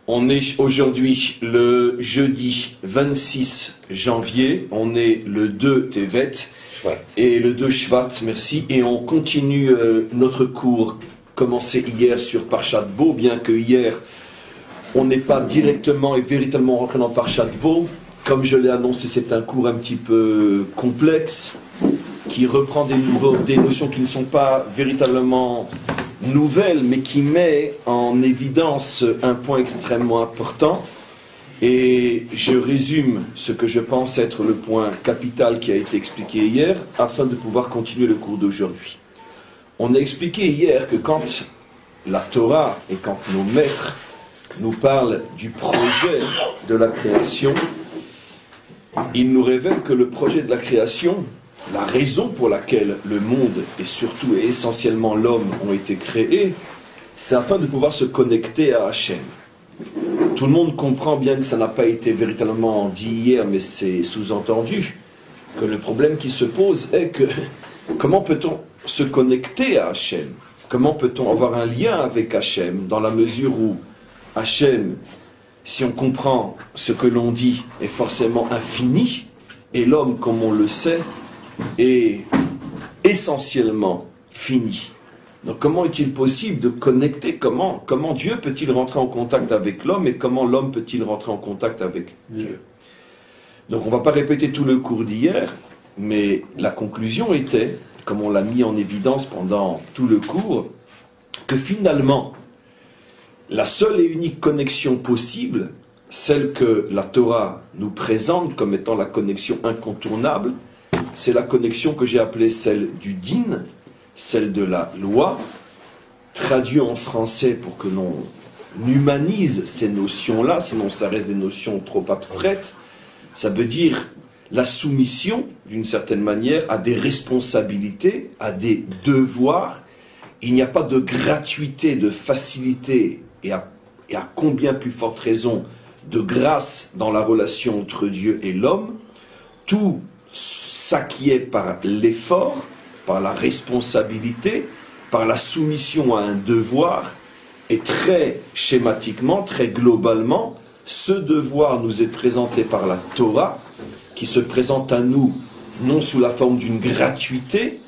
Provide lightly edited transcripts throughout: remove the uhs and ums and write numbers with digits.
On est aujourd'hui le jeudi 26 janvier, on est le 2 Tevet et le 2 Shvat, merci, et on continue notre cours commencé hier sur Parshat Bo, bien que hier on n'est pas directement et véritablement rentré dans Parshat Bo. Comme je l'ai annoncé, c'est un cours un petit peu complexe qui reprend des notions qui ne sont pas véritablement nouvelle, mais qui met en évidence un point extrêmement important. Et je résume ce que je pense être le point capital qui a été expliqué hier, afin de pouvoir continuer le cours d'aujourd'hui. On a expliqué hier que quand la Torah et quand nos maîtres nous parlent du projet de la création, ils nous révèlent que le projet de la création, la raison pour laquelle le monde et surtout et essentiellement l'homme ont été créés, c'est afin de pouvoir se connecter à Hachem. Tout le monde comprend bien que ça n'a pas été véritablement dit hier, mais c'est sous-entendu, que le problème qui se pose est que comment peut-on se connecter à Hachem? Comment peut-on avoir un lien avec Hachem, dans la mesure où Hachem, si on comprend ce que l'on dit, est forcément infini, et l'homme, comme on le sait, est essentiellement fini. Donc comment est-il possible de connecter, comment Dieu peut-il rentrer en contact avec l'homme et comment l'homme peut-il rentrer en contact avec Dieu? Donc on ne va pas répéter tout le cours d'hier, mais la conclusion était, comme on l'a mis en évidence pendant tout le cours, que finalement, la seule et unique connexion possible, celle que la Torah nous présente comme étant la connexion incontournable, c'est la connexion que j'ai appelée celle du din, celle de la loi, traduit en français pour que l'on humanise ces notions-là, sinon ça reste des notions trop abstraites. Ça veut dire la soumission, d'une certaine manière, à des responsabilités, à des devoirs. Il n'y a pas de gratuité, de facilité, et à combien plus forte raison, de grâce dans la relation entre Dieu et l'homme. Tout s'acquiert par l'effort, par la responsabilité, par la soumission à un devoir, et très schématiquement, très globalement, ce devoir nous est présenté par la Torah, qui se présente à nous non sous la forme d'une gratuité,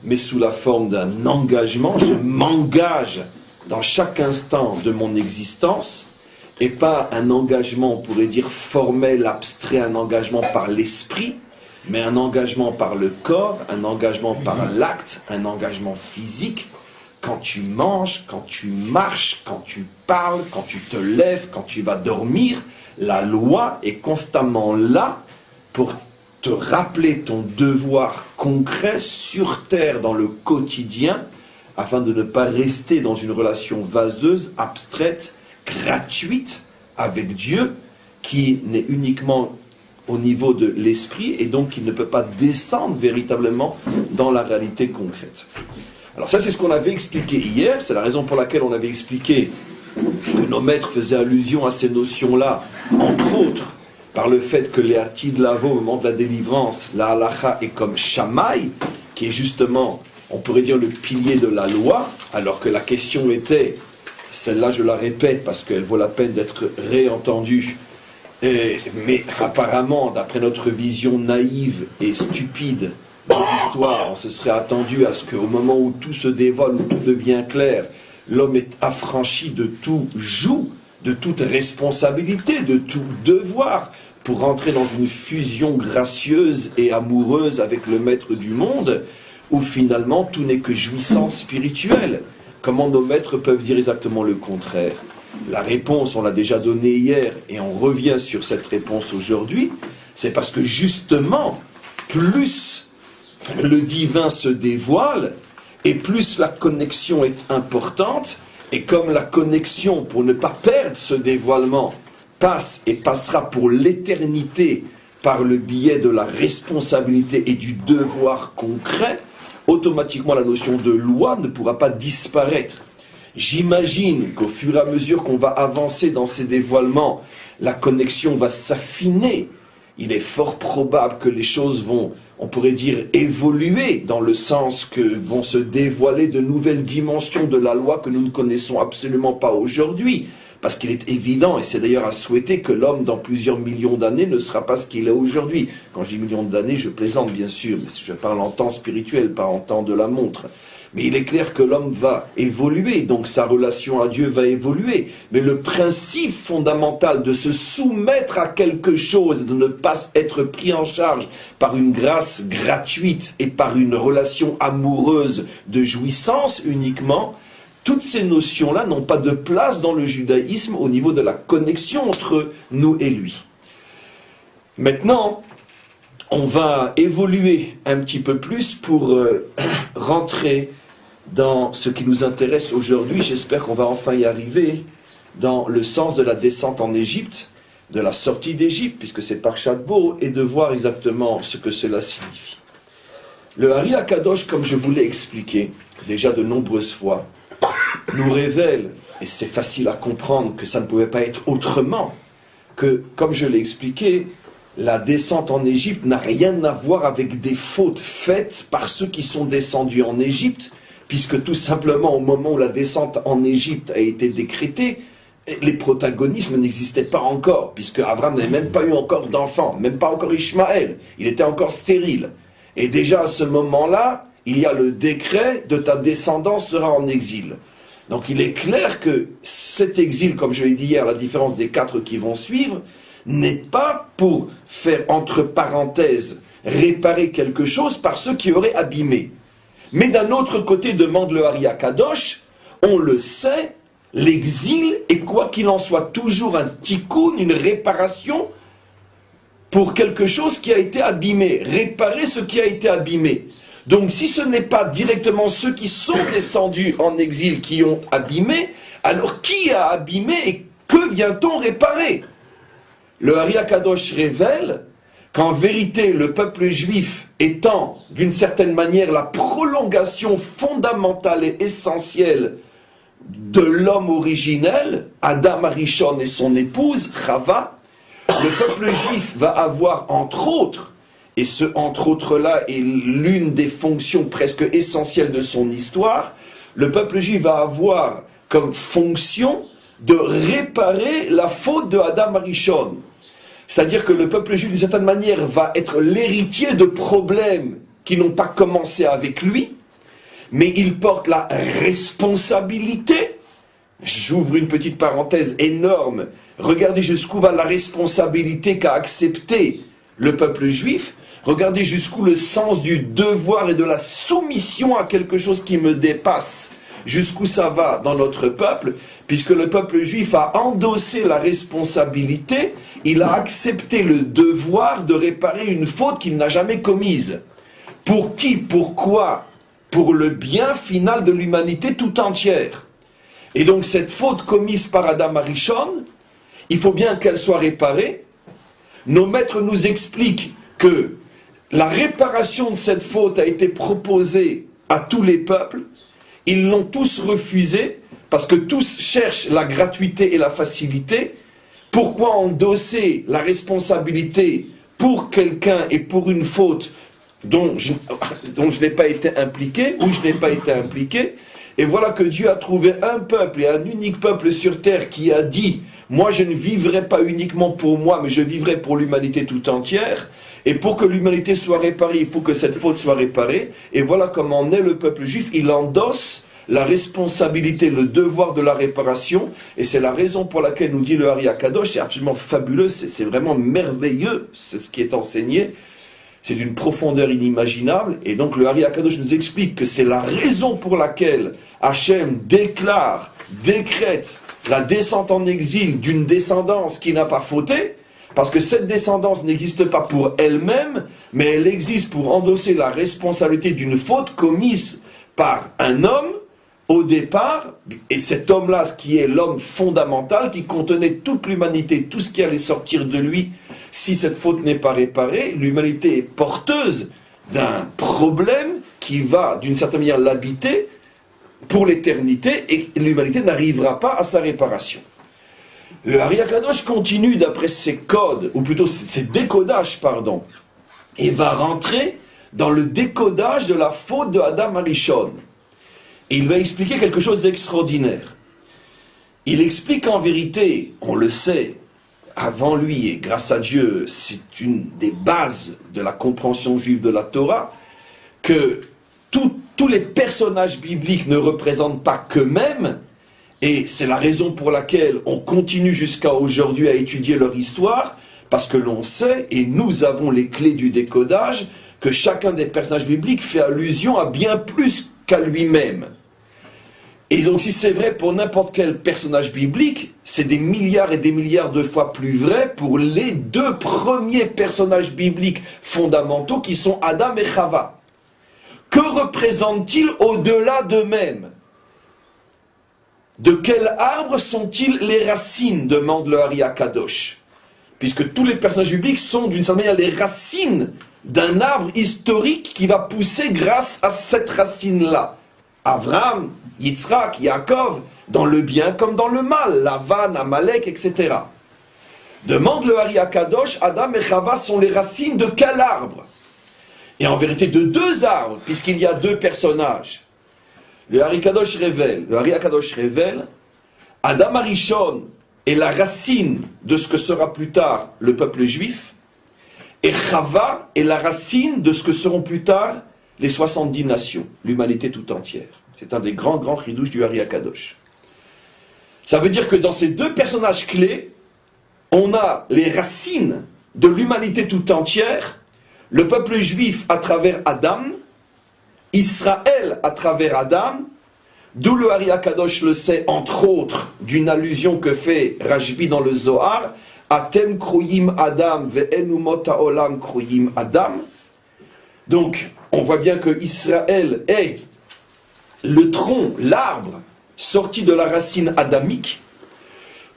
mais sous la forme d'un engagement. Je m'engage dans chaque instant de mon existence, et pas un engagement, on pourrait dire formel, abstrait, un engagement par l'esprit, mais un engagement par le corps, un engagement par l'acte, un engagement physique. Quand tu manges, quand tu marches, quand tu parles, quand tu te lèves, quand tu vas dormir, la loi est constamment là pour te rappeler ton devoir concret sur terre dans le quotidien, afin de ne pas rester dans une relation vaseuse, abstraite, gratuite avec Dieu, qui n'est uniquement au niveau de l'esprit, et donc qui ne peut pas descendre véritablement dans la réalité concrète. Alors ça, c'est ce qu'on avait expliqué hier, c'est la raison pour laquelle on avait expliqué que nos maîtres faisaient allusion à ces notions-là, entre autres, par le fait que les Atid Lavo, au moment de la délivrance, la halacha est comme Shamaï, qui est justement, on pourrait dire, le pilier de la loi, alors que la question était, celle-là je la répète parce qu'elle vaut la peine d'être réentendue, mais apparemment, d'après notre vision naïve et stupide de l'histoire, on se serait attendu à ce qu'au moment où tout se dévoile, où tout devient clair, l'homme est affranchi de tout joug, de toute responsabilité, de tout devoir, pour entrer dans une fusion gracieuse et amoureuse avec le maître du monde, où finalement tout n'est que jouissance spirituelle. Comment nos maîtres peuvent dire exactement le contraire? La réponse, on l'a déjà donnée hier, et on revient sur cette réponse aujourd'hui, c'est parce que justement, plus le divin se dévoile, et plus la connexion est importante, et comme la connexion, pour ne pas perdre ce dévoilement, passe et passera pour l'éternité par le biais de la responsabilité et du devoir concret, automatiquement la notion de loi ne pourra pas disparaître. J'imagine qu'au fur et à mesure qu'on va avancer dans ces dévoilements, la connexion va s'affiner. Il est fort probable que les choses vont, on pourrait dire, évoluer dans le sens que vont se dévoiler de nouvelles dimensions de la loi que nous ne connaissons absolument pas aujourd'hui. parce qu'il est évident, et c'est d'ailleurs à souhaiter, que l'homme, dans plusieurs millions d'années, ne sera pas ce qu'il est aujourd'hui. Quand je dis millions d'années, je plaisante bien sûr, mais je parle en temps spirituel, pas en temps de la montre. Mais il est clair que l'homme va évoluer, donc sa relation à Dieu va évoluer. Mais le principe fondamental de se soumettre à quelque chose, de ne pas être pris en charge par une grâce gratuite et par une relation amoureuse de jouissance uniquement, toutes ces notions-là n'ont pas de place dans le judaïsme au niveau de la connexion entre nous et lui. Maintenant, on va évoluer un petit peu plus pour rentrer dans ce qui nous intéresse aujourd'hui. J'espère qu'on va enfin y arriver, dans le sens de la descente en Égypte, de la sortie d'Égypte, puisque c'est Parshat Bo, et de voir exactement ce que cela signifie. Le Ari Akadosh, comme je vous l'ai expliqué déjà de nombreuses fois, nous révèle, et c'est facile à comprendre que ça ne pouvait pas être autrement, que, comme je l'ai expliqué, la descente en Égypte n'a rien à voir avec des fautes faites par ceux qui sont descendus en Égypte, puisque tout simplement au moment où la descente en Égypte a été décrétée, les protagonismes n'existaient pas encore, puisque Abraham n'avait même pas eu encore d'enfant, même pas encore Ishmaël, il était encore stérile. Et déjà à ce moment-là, il y a le décret de ta descendance sera en exil. Donc il est clair que cet exil, comme je l'ai dit hier, à la différence des 4 qui vont suivre, n'est pas pour faire, entre parenthèses, réparer quelque chose par ceux qui auraient abîmé. Mais d'un autre côté, demande le Ari Akadosh, on le sait, l'exil est quoi qu'il en soit toujours un tikkun, une réparation pour quelque chose qui a été abîmé, réparer ce qui a été abîmé. Donc si ce n'est pas directement ceux qui sont descendus en exil qui ont abîmé, alors qui a abîmé et que vient-on réparer? Le Ari Akadosh révèle qu'en vérité le peuple juif étant d'une certaine manière la prolongation fondamentale et essentielle de l'homme originel, Adam Arishon et son épouse, Chava, le peuple juif va avoir entre autres, et ce entre autres-là est l'une des fonctions presque essentielles de son histoire, le peuple juif va avoir comme fonction de réparer la faute de Adam Arishon. C'est-à-dire que le peuple juif, d'une certaine manière, va être l'héritier de problèmes qui n'ont pas commencé avec lui, mais il porte la responsabilité. J'ouvre une petite parenthèse énorme. Regardez jusqu'où va la responsabilité qu'a accepté le peuple juif. Regardez jusqu'où le sens du devoir et de la soumission à quelque chose qui me dépasse. Jusqu'où ça va dans notre peuple, puisque le peuple juif a endossé la responsabilité, il a accepté le devoir de réparer une faute qu'il n'a jamais commise. Pour qui? Pourquoi? Pour le bien final de l'humanité tout entière. Et donc cette faute commise par Adam Arishon, il faut bien qu'elle soit réparée. Nos maîtres nous expliquent que la réparation de cette faute a été proposée à tous les peuples. Ils l'ont tous refusé, parce que tous cherchent la gratuité et la facilité. Pourquoi endosser la responsabilité pour quelqu'un et pour une faute dont je n'ai pas été impliqué, ou je n'ai pas été impliqué? Et voilà que Dieu a trouvé un peuple et un unique peuple sur terre qui a dit « Moi je ne vivrai pas uniquement pour moi, mais je vivrai pour l'humanité tout entière. » Et pour que l'humanité soit réparée, il faut que cette faute soit réparée. Et voilà comment naît le peuple juif. Il endosse la responsabilité, le devoir de la réparation. Et c'est la raison pour laquelle nous dit le Ari Akadosh, c'est absolument fabuleux, c'est vraiment merveilleux, c'est ce qui est enseigné. C'est d'une profondeur inimaginable. Et donc le Ari Akadosh nous explique que c'est la raison pour laquelle Hachem décrète la descente en exil d'une descendance qui n'a pas fauté. Parce que cette descendance n'existe pas pour elle-même, mais elle existe pour endosser la responsabilité d'une faute commise par un homme au départ, et cet homme-là, qui est l'homme fondamental, qui contenait toute l'humanité, tout ce qui allait sortir de lui, si cette faute n'est pas réparée, l'humanité est porteuse d'un problème qui va, d'une certaine manière, l'habiter pour l'éternité, et l'humanité n'arrivera pas à sa réparation. Le Ari Akadosh continue d'après ses codes, ou plutôt ses décodages, pardon, et va rentrer dans le décodage de la faute de Adam Arishon. Et il va expliquer quelque chose d'extraordinaire. il explique en vérité, on le sait, avant lui et grâce à Dieu, c'est une des bases de la compréhension juive de la Torah, que tous les personnages bibliques ne représentent pas qu'eux-mêmes, et c'est la raison pour laquelle on continue jusqu'à aujourd'hui à étudier leur histoire, parce que l'on sait, et nous avons les clés du décodage, que chacun des personnages bibliques fait allusion à bien plus qu'à lui-même. Et donc si c'est vrai pour n'importe quel personnage biblique, c'est des milliards et des milliards de fois plus vrai pour les deux premiers personnages bibliques fondamentaux qui sont Adam et Chava. Que représentent-ils au-delà d'eux-mêmes? De quel arbre sont-ils les racines? Demande le Ari Akadosh. Puisque tous les personnages bibliques sont d'une certaine manière les racines d'un arbre historique qui va pousser grâce à cette racine-là. Avraham, Yitzhak, Yaakov, dans le bien comme dans le mal, Lavan, Amalek, etc. Demande le Ari Akadosh, Adam et Chava sont les racines de quel arbre? Et en vérité de deux arbres, puisqu'il y a deux personnages. Le Ari Akadosh révèle, Adam Arishon est la racine de ce que sera plus tard le peuple juif, et Chava est la racine de ce que seront plus tard les 70 nations, l'humanité tout entière. C'est un des grands chidouches du Ari Akadosh. Ça veut dire que dans ces deux personnages clés, on a les racines de l'humanité tout entière, le peuple juif à travers Adam, Israël à travers Adam, d'où le Ari Akadosh le sait, entre autres, d'une allusion que fait Rajbi dans le Zohar, Atem kroyim Adam ve'enu mot ha'olam kroyim Adam. Donc, on voit bien que Israël est le tronc, l'arbre, sorti de la racine adamique,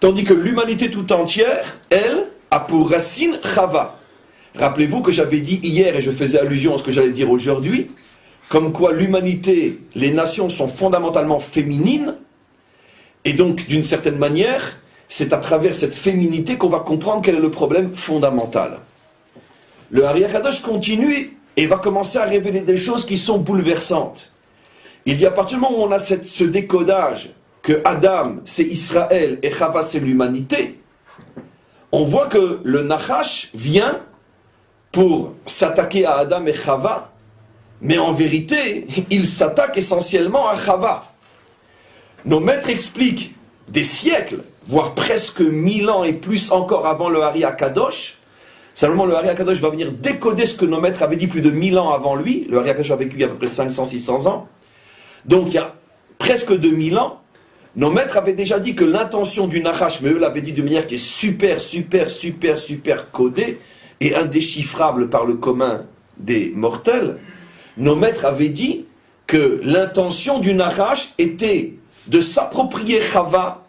tandis que l'humanité tout entière, elle, a pour racine Chava. Rappelez-vous que j'avais dit hier, et je faisais allusion à ce que j'allais dire aujourd'hui, comme quoi l'humanité, les nations sont fondamentalement féminines, et donc, d'une certaine manière, c'est à travers cette féminité qu'on va comprendre quel est le problème fondamental. Le Ari Akadosh continue et va commencer à révéler des choses qui sont bouleversantes. Il y a à partir du moment où on a ce décodage que Adam c'est Israël et Chava c'est l'humanité, on voit que le Nachash vient pour s'attaquer à Adam et Chava, mais en vérité, il s'attaque essentiellement à Chava. Nos maîtres expliquent des siècles, voire presque 1000 ans et plus encore avant le Ari Akadosh. Simplement, le Ari Akadosh va venir décoder ce que nos maîtres avaient dit plus de 1000 ans avant lui. Le Ari Akadosh a vécu il y a à peu près 500-600 ans. Donc, il y a presque 2000 ans, nos maîtres avaient déjà dit que l'intention du Nachash, mais eux l'avaient dit de manière qui est super codée et indéchiffrable par le commun des mortels. Nos maîtres avaient dit que l'intention du Nachash était de s'approprier Chava,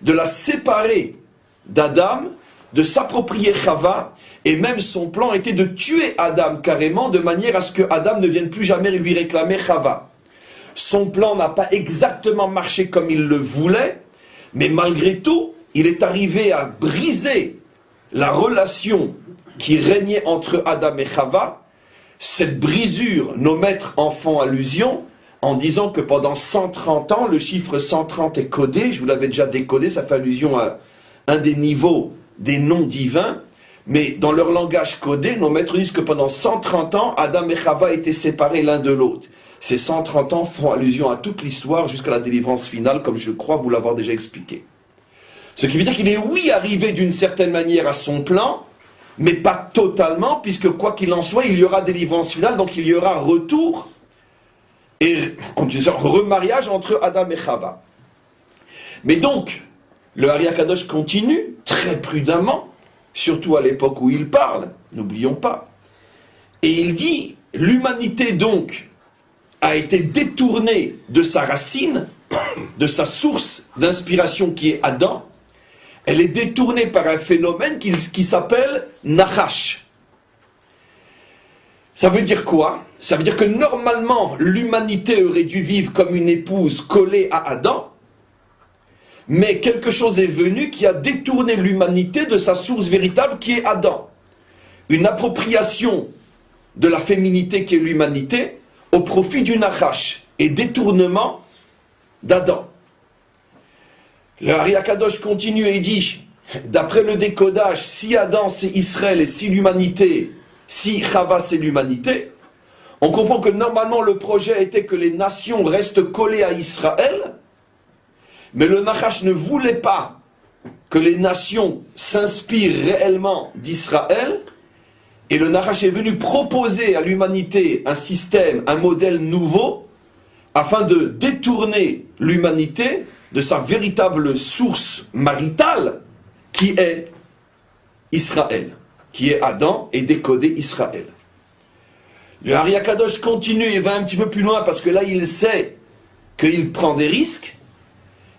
de la séparer d'Adam, de s'approprier Chava, et même son plan était de tuer Adam carrément, de manière à ce que Adam ne vienne plus jamais lui réclamer Chava. Son plan n'a pas exactement marché comme il le voulait, mais malgré tout, il est arrivé à briser la relation qui régnait entre Adam et Chava. Cette brisure, nos maîtres en font allusion, en disant que pendant 130 ans, le chiffre 130 est codé, je vous l'avais déjà décodé, ça fait allusion à un des niveaux des noms divins, mais dans leur langage codé, nos maîtres disent que pendant 130 ans, Adam et Chava étaient séparés l'un de l'autre. Ces 130 ans font allusion à toute l'histoire jusqu'à la délivrance finale, comme je crois vous l'avoir déjà expliqué. Ce qui veut dire qu'il est, oui, arrivé d'une certaine manière à son plan, mais pas totalement, puisque quoi qu'il en soit, il y aura délivrance finale, donc il y aura retour et en disant remariage entre Adam et Chava. Mais donc, le Ari Akadosh continue très prudemment, surtout à l'époque où il parle, n'oublions pas, et il dit, l'humanité donc a été détournée de sa racine, de sa source d'inspiration qui est Adam. Elle est détournée par un phénomène qui s'appelle Nachash. Ça veut dire quoi? Ça veut dire que normalement, l'humanité aurait dû vivre comme une épouse collée à Adam, mais quelque chose est venu qui a détourné l'humanité de sa source véritable qui est Adam. Une appropriation de la féminité qui est l'humanité au profit du Nachash et détournement d'Adam. Le Ari Akadosh continue et dit, d'après le décodage, si Adam c'est Israël et si l'humanité, si Chava c'est l'humanité, on comprend que normalement le projet était que les nations restent collées à Israël, mais le Nachash ne voulait pas que les nations s'inspirent réellement d'Israël, et le Nachash est venu proposer à l'humanité un système, un modèle nouveau, afin de détourner l'humanité de sa véritable source maritale, qui est Israël, qui est Adam, et décoder Israël. Le Ari Akadosh continue et va un petit peu plus loin, parce que là il sait qu'il prend des risques,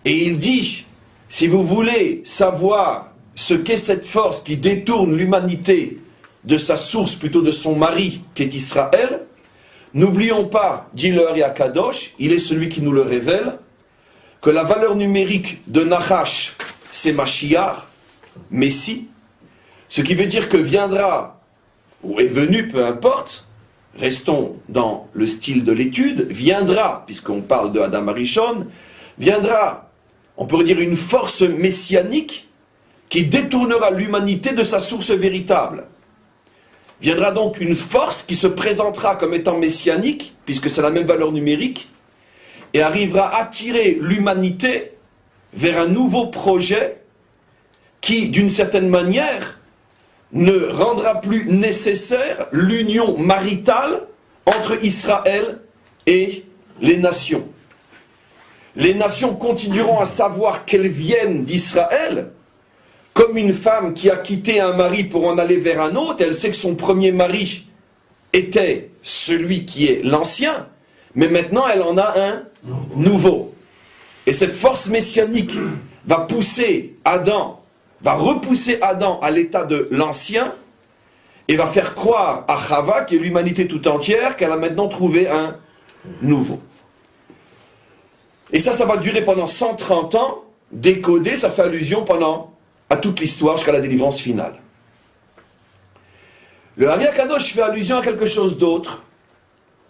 et il dit, si vous voulez savoir ce qu'est cette force qui détourne l'humanité de sa source, plutôt de son mari, qui est Israël, n'oublions pas, dit le Ari Akadosh, il est celui qui nous le révèle, que la valeur numérique de Nachash, c'est Mashiach, Messie, ce qui veut dire que viendra, ou est venu, peu importe, restons dans le style de l'étude, viendra, puisqu'on parle de Adam Arishon, viendra, on pourrait dire une force messianique qui détournera l'humanité de sa source véritable. Viendra donc une force qui se présentera comme étant messianique, puisque c'est la même valeur numérique, et arrivera à attirer l'humanité vers un nouveau projet qui, d'une certaine manière, ne rendra plus nécessaire l'union maritale entre Israël et les nations. Les nations continueront à savoir qu'elles viennent d'Israël, comme une femme qui a quitté un mari pour en aller vers un autre, elle sait que son premier mari était celui qui est l'ancien, mais maintenant elle en a un nouveau. Et cette force messianique va pousser Adam, va repousser Adam à l'état de l'ancien, et va faire croire à Chava, qui est l'humanité tout entière, qu'elle a maintenant trouvé un nouveau. Et ça va durer pendant 130 ans, décodé, ça fait allusion à toute l'histoire jusqu'à la délivrance finale. Le Ari Akadosh fait allusion à quelque chose d'autre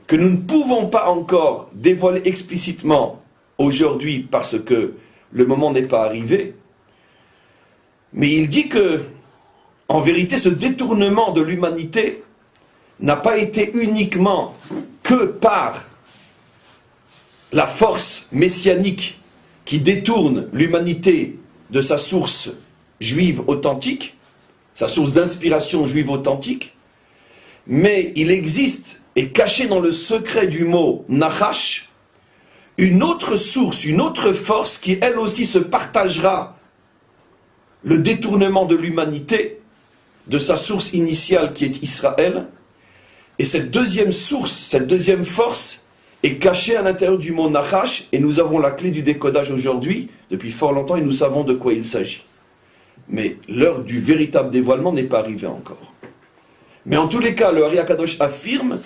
que nous ne pouvons pas encore dévoiler explicitement aujourd'hui parce que le moment n'est pas arrivé. Mais il dit que, en vérité, ce détournement de l'humanité n'a pas été uniquement que par la force messianique qui détourne l'humanité de sa source juive authentique, sa source d'inspiration juive authentique, mais il existe, et caché dans le secret du mot Nachash, une autre source, une autre force qui elle aussi se partagera le détournement de l'humanité de sa source initiale qui est Israël, et cette deuxième source, cette deuxième force est cachée à l'intérieur du mot Nachash, et nous avons la clé du décodage aujourd'hui, depuis fort longtemps, et nous savons de quoi il s'agit. Mais l'heure du véritable dévoilement n'est pas arrivée encore. Mais en tous les cas, le Ari Akadosh affirme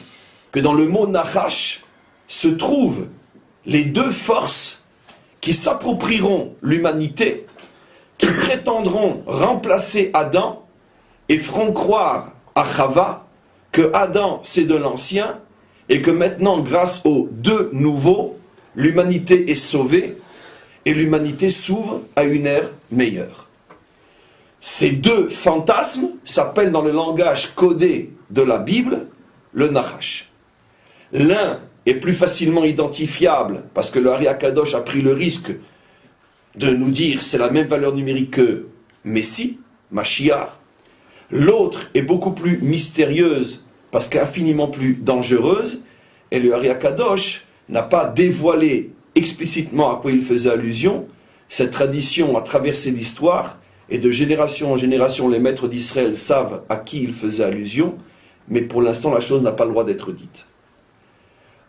que dans le mot Nachash se trouvent les deux forces qui s'approprieront l'humanité, qui prétendront remplacer Adam et feront croire à Chava que Adam c'est de l'ancien et que maintenant, grâce aux deux nouveaux, l'humanité est sauvée et l'humanité s'ouvre à une ère meilleure. Ces deux fantasmes s'appellent dans le langage codé de la Bible le Nachash. L'un est plus facilement identifiable parce que le Ari Akadosh a pris le risque de nous dire c'est la même valeur numérique que Messie, Mashiach. L'autre est beaucoup plus mystérieuse parce qu'infiniment plus dangereuse, et le Ari Akadosh n'a pas dévoilé explicitement à quoi il faisait allusion. Cette tradition a traversé l'histoire, et de génération en génération, les maîtres d'Israël savent à qui il faisait allusion, mais pour l'instant, la chose n'a pas le droit d'être dite.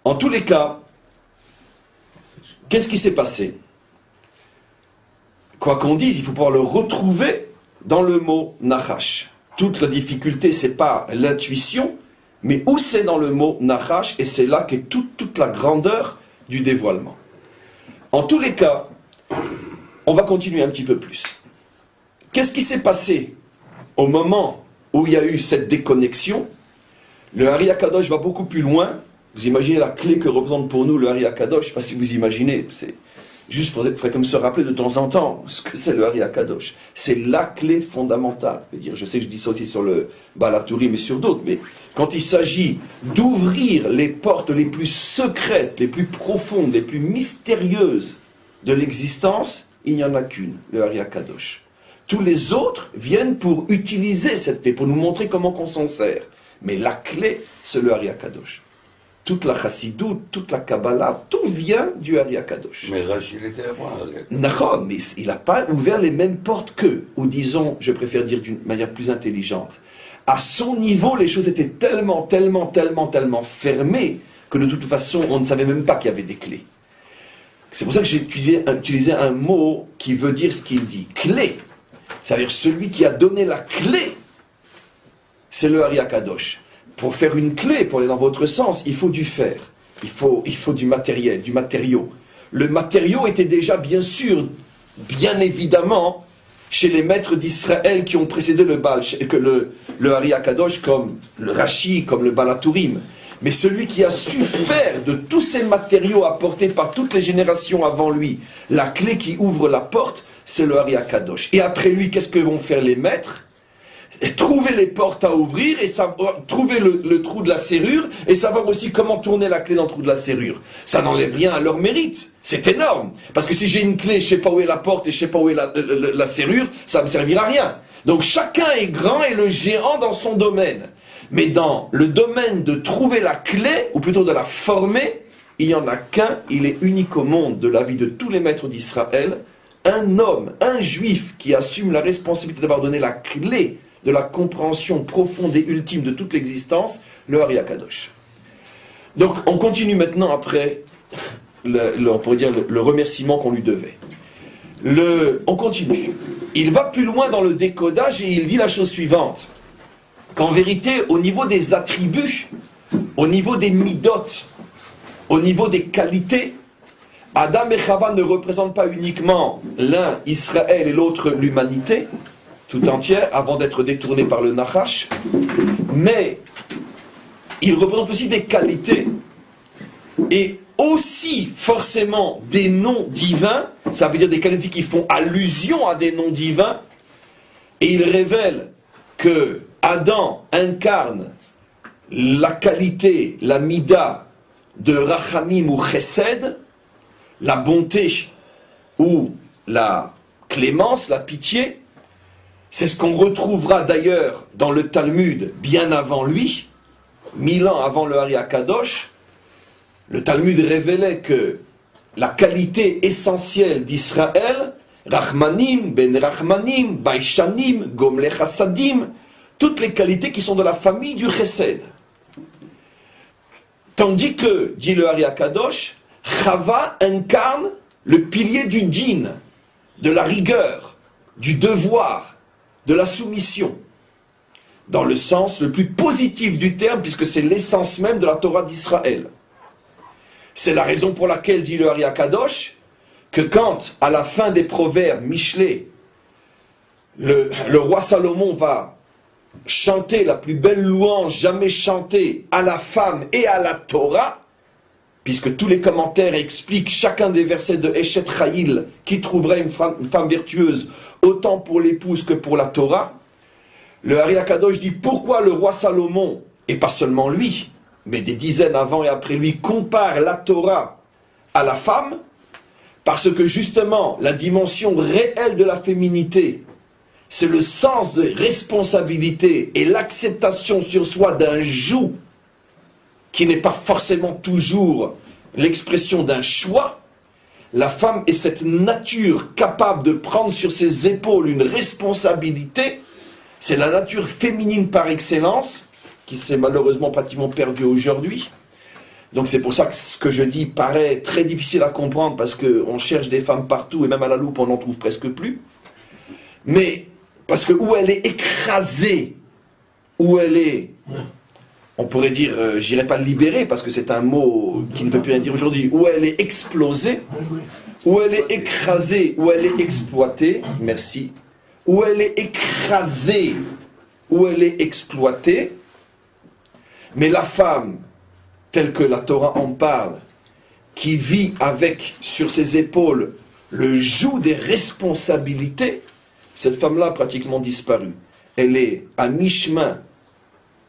En tous les cas, qu'est-ce qui s'est passé? Quoi qu'on dise, il faut pouvoir le retrouver dans le mot Nachash. Toute la difficulté, c'est pas l'intuition, mais où c'est dans le mot Nachash, et c'est là qu'est toute la grandeur du dévoilement. En tous les cas, on va continuer un petit peu plus. Qu'est-ce qui s'est passé au moment où il y a eu cette déconnexion? Le Ari Akadosh va beaucoup plus loin. Vous imaginez la clé que représente pour nous le Ari Akadosh? Je ne sais pas si vous imaginez. Juste, il faudrait comme se rappeler de temps en temps ce que c'est le Hari HaKadosh. C'est la clé fondamentale. Je sais que je dis ça aussi sur le Balatourim et sur d'autres, mais quand il s'agit d'ouvrir les portes les plus secrètes, les plus profondes, les plus mystérieuses de l'existence, il n'y en a qu'une, le Hari HaKadosh. Tous les autres viennent pour utiliser cette clé, pour nous montrer comment on s'en sert. Mais la clé, c'est le Hari HaKadosh. Toute la Chassidut, toute la Kabbalah, tout vient du Hari HaKadosh. Mais Rashi, il était avant. D'accord, mais il n'a pas ouvert les mêmes portes qu'eux. Ou disons, je préfère dire d'une manière plus intelligente. À son niveau, les choses étaient tellement fermées que de toute façon, on ne savait même pas qu'il y avait des clés. C'est pour ça que j'ai utilisé un mot qui veut dire ce qu'il dit. Clé. C'est-à-dire celui qui a donné la clé, c'est le Hari HaKadosh. Pour faire une clé, pour aller dans votre sens, il faut du fer, il faut du matériel, du matériau. Le matériau était déjà bien sûr, bien évidemment, chez les maîtres d'Israël qui ont précédé le Hari HaKadosh, comme le Rashi, comme le Balatourim. Mais celui qui a su faire de tous ces matériaux apportés par toutes les générations avant lui, la clé qui ouvre la porte, c'est le Hari HaKadosh. Et après lui, qu'est-ce que vont faire les maîtres ? Et trouver les portes à ouvrir, et savoir, trouver le trou de la serrure, et savoir aussi comment tourner la clé dans le trou de la serrure. Ça n'enlève rien à leur mérite. C'est énorme. Parce que si j'ai une clé, je ne sais pas où est la porte, et je ne sais pas où est la serrure, ça ne me servira à rien. Donc chacun est grand et le géant dans son domaine. Mais dans le domaine de trouver la clé, ou plutôt de la former, il n'y en a qu'un, il est unique au monde de la vie de tous les maîtres d'Israël, un homme, un juif qui assume la responsabilité d'avoir donné la clé de la compréhension profonde et ultime de toute l'existence, le Hari HaKadosh. Donc, on continue maintenant après, on pourrait dire le remerciement qu'on lui devait. On continue. Il va plus loin dans le décodage et il dit la chose suivante. Qu'en vérité, au niveau des attributs, au niveau des midot, au niveau des qualités, Adam et Chava ne représentent pas uniquement l'un Israël et l'autre l'humanité, tout entière, avant d'être détourné par le Nachash, mais il représente aussi des qualités, et aussi forcément des noms divins, ça veut dire des qualités qui font allusion à des noms divins, et il révèle que Adam incarne la qualité, la mida de Rachamim ou Chesed, la bonté ou la clémence, la pitié. C'est ce qu'on retrouvera d'ailleurs dans le Talmud bien avant lui, 1000 ans avant le Hari HaKadosh. Le Talmud révélait que la qualité essentielle d'Israël, Rachmanim, Ben Rachmanim, Baishanim, Gomle Chassadim, toutes les qualités qui sont de la famille du Chesed. Tandis que, dit le Hari HaKadosh, Chava incarne le pilier du din, de la rigueur, du devoir, de la soumission, dans le sens le plus positif du terme, puisque c'est l'essence même de la Torah d'Israël. C'est la raison pour laquelle, dit le Hari HaKadosh, que quand, à la fin des proverbes, Michelet, le roi Salomon va chanter la plus belle louange jamais chantée à la femme et à la Torah, puisque tous les commentaires expliquent chacun des versets de Eshet Chayil qui trouverait une femme vertueuse autant pour l'épouse que pour la Torah, le Hari HaKadosh dit pourquoi le roi Salomon, et pas seulement lui, mais des dizaines avant et après lui, compare la Torah à la femme, parce que justement la dimension réelle de la féminité, c'est le sens de responsabilité et l'acceptation sur soi d'un joug qui n'est pas forcément toujours l'expression d'un choix. La femme est cette nature capable de prendre sur ses épaules une responsabilité. C'est la nature féminine par excellence, qui s'est malheureusement pratiquement perdue aujourd'hui. Donc c'est pour ça que ce que je dis paraît très difficile à comprendre, parce qu'on cherche des femmes partout, et même à la loupe on n'en trouve presque plus. Mais parce que où elle est écrasée, où elle est, on pourrait dire, j'irai pas libérée, parce que c'est un mot qui ne veut plus rien dire aujourd'hui, où elle est explosée, où elle est écrasée, où elle est exploitée, merci, où elle est écrasée, où elle est exploitée, mais la femme, telle que la Torah en parle, qui vit avec sur ses épaules le joug des responsabilités, cette femme-là a pratiquement disparu. Elle est à mi-chemin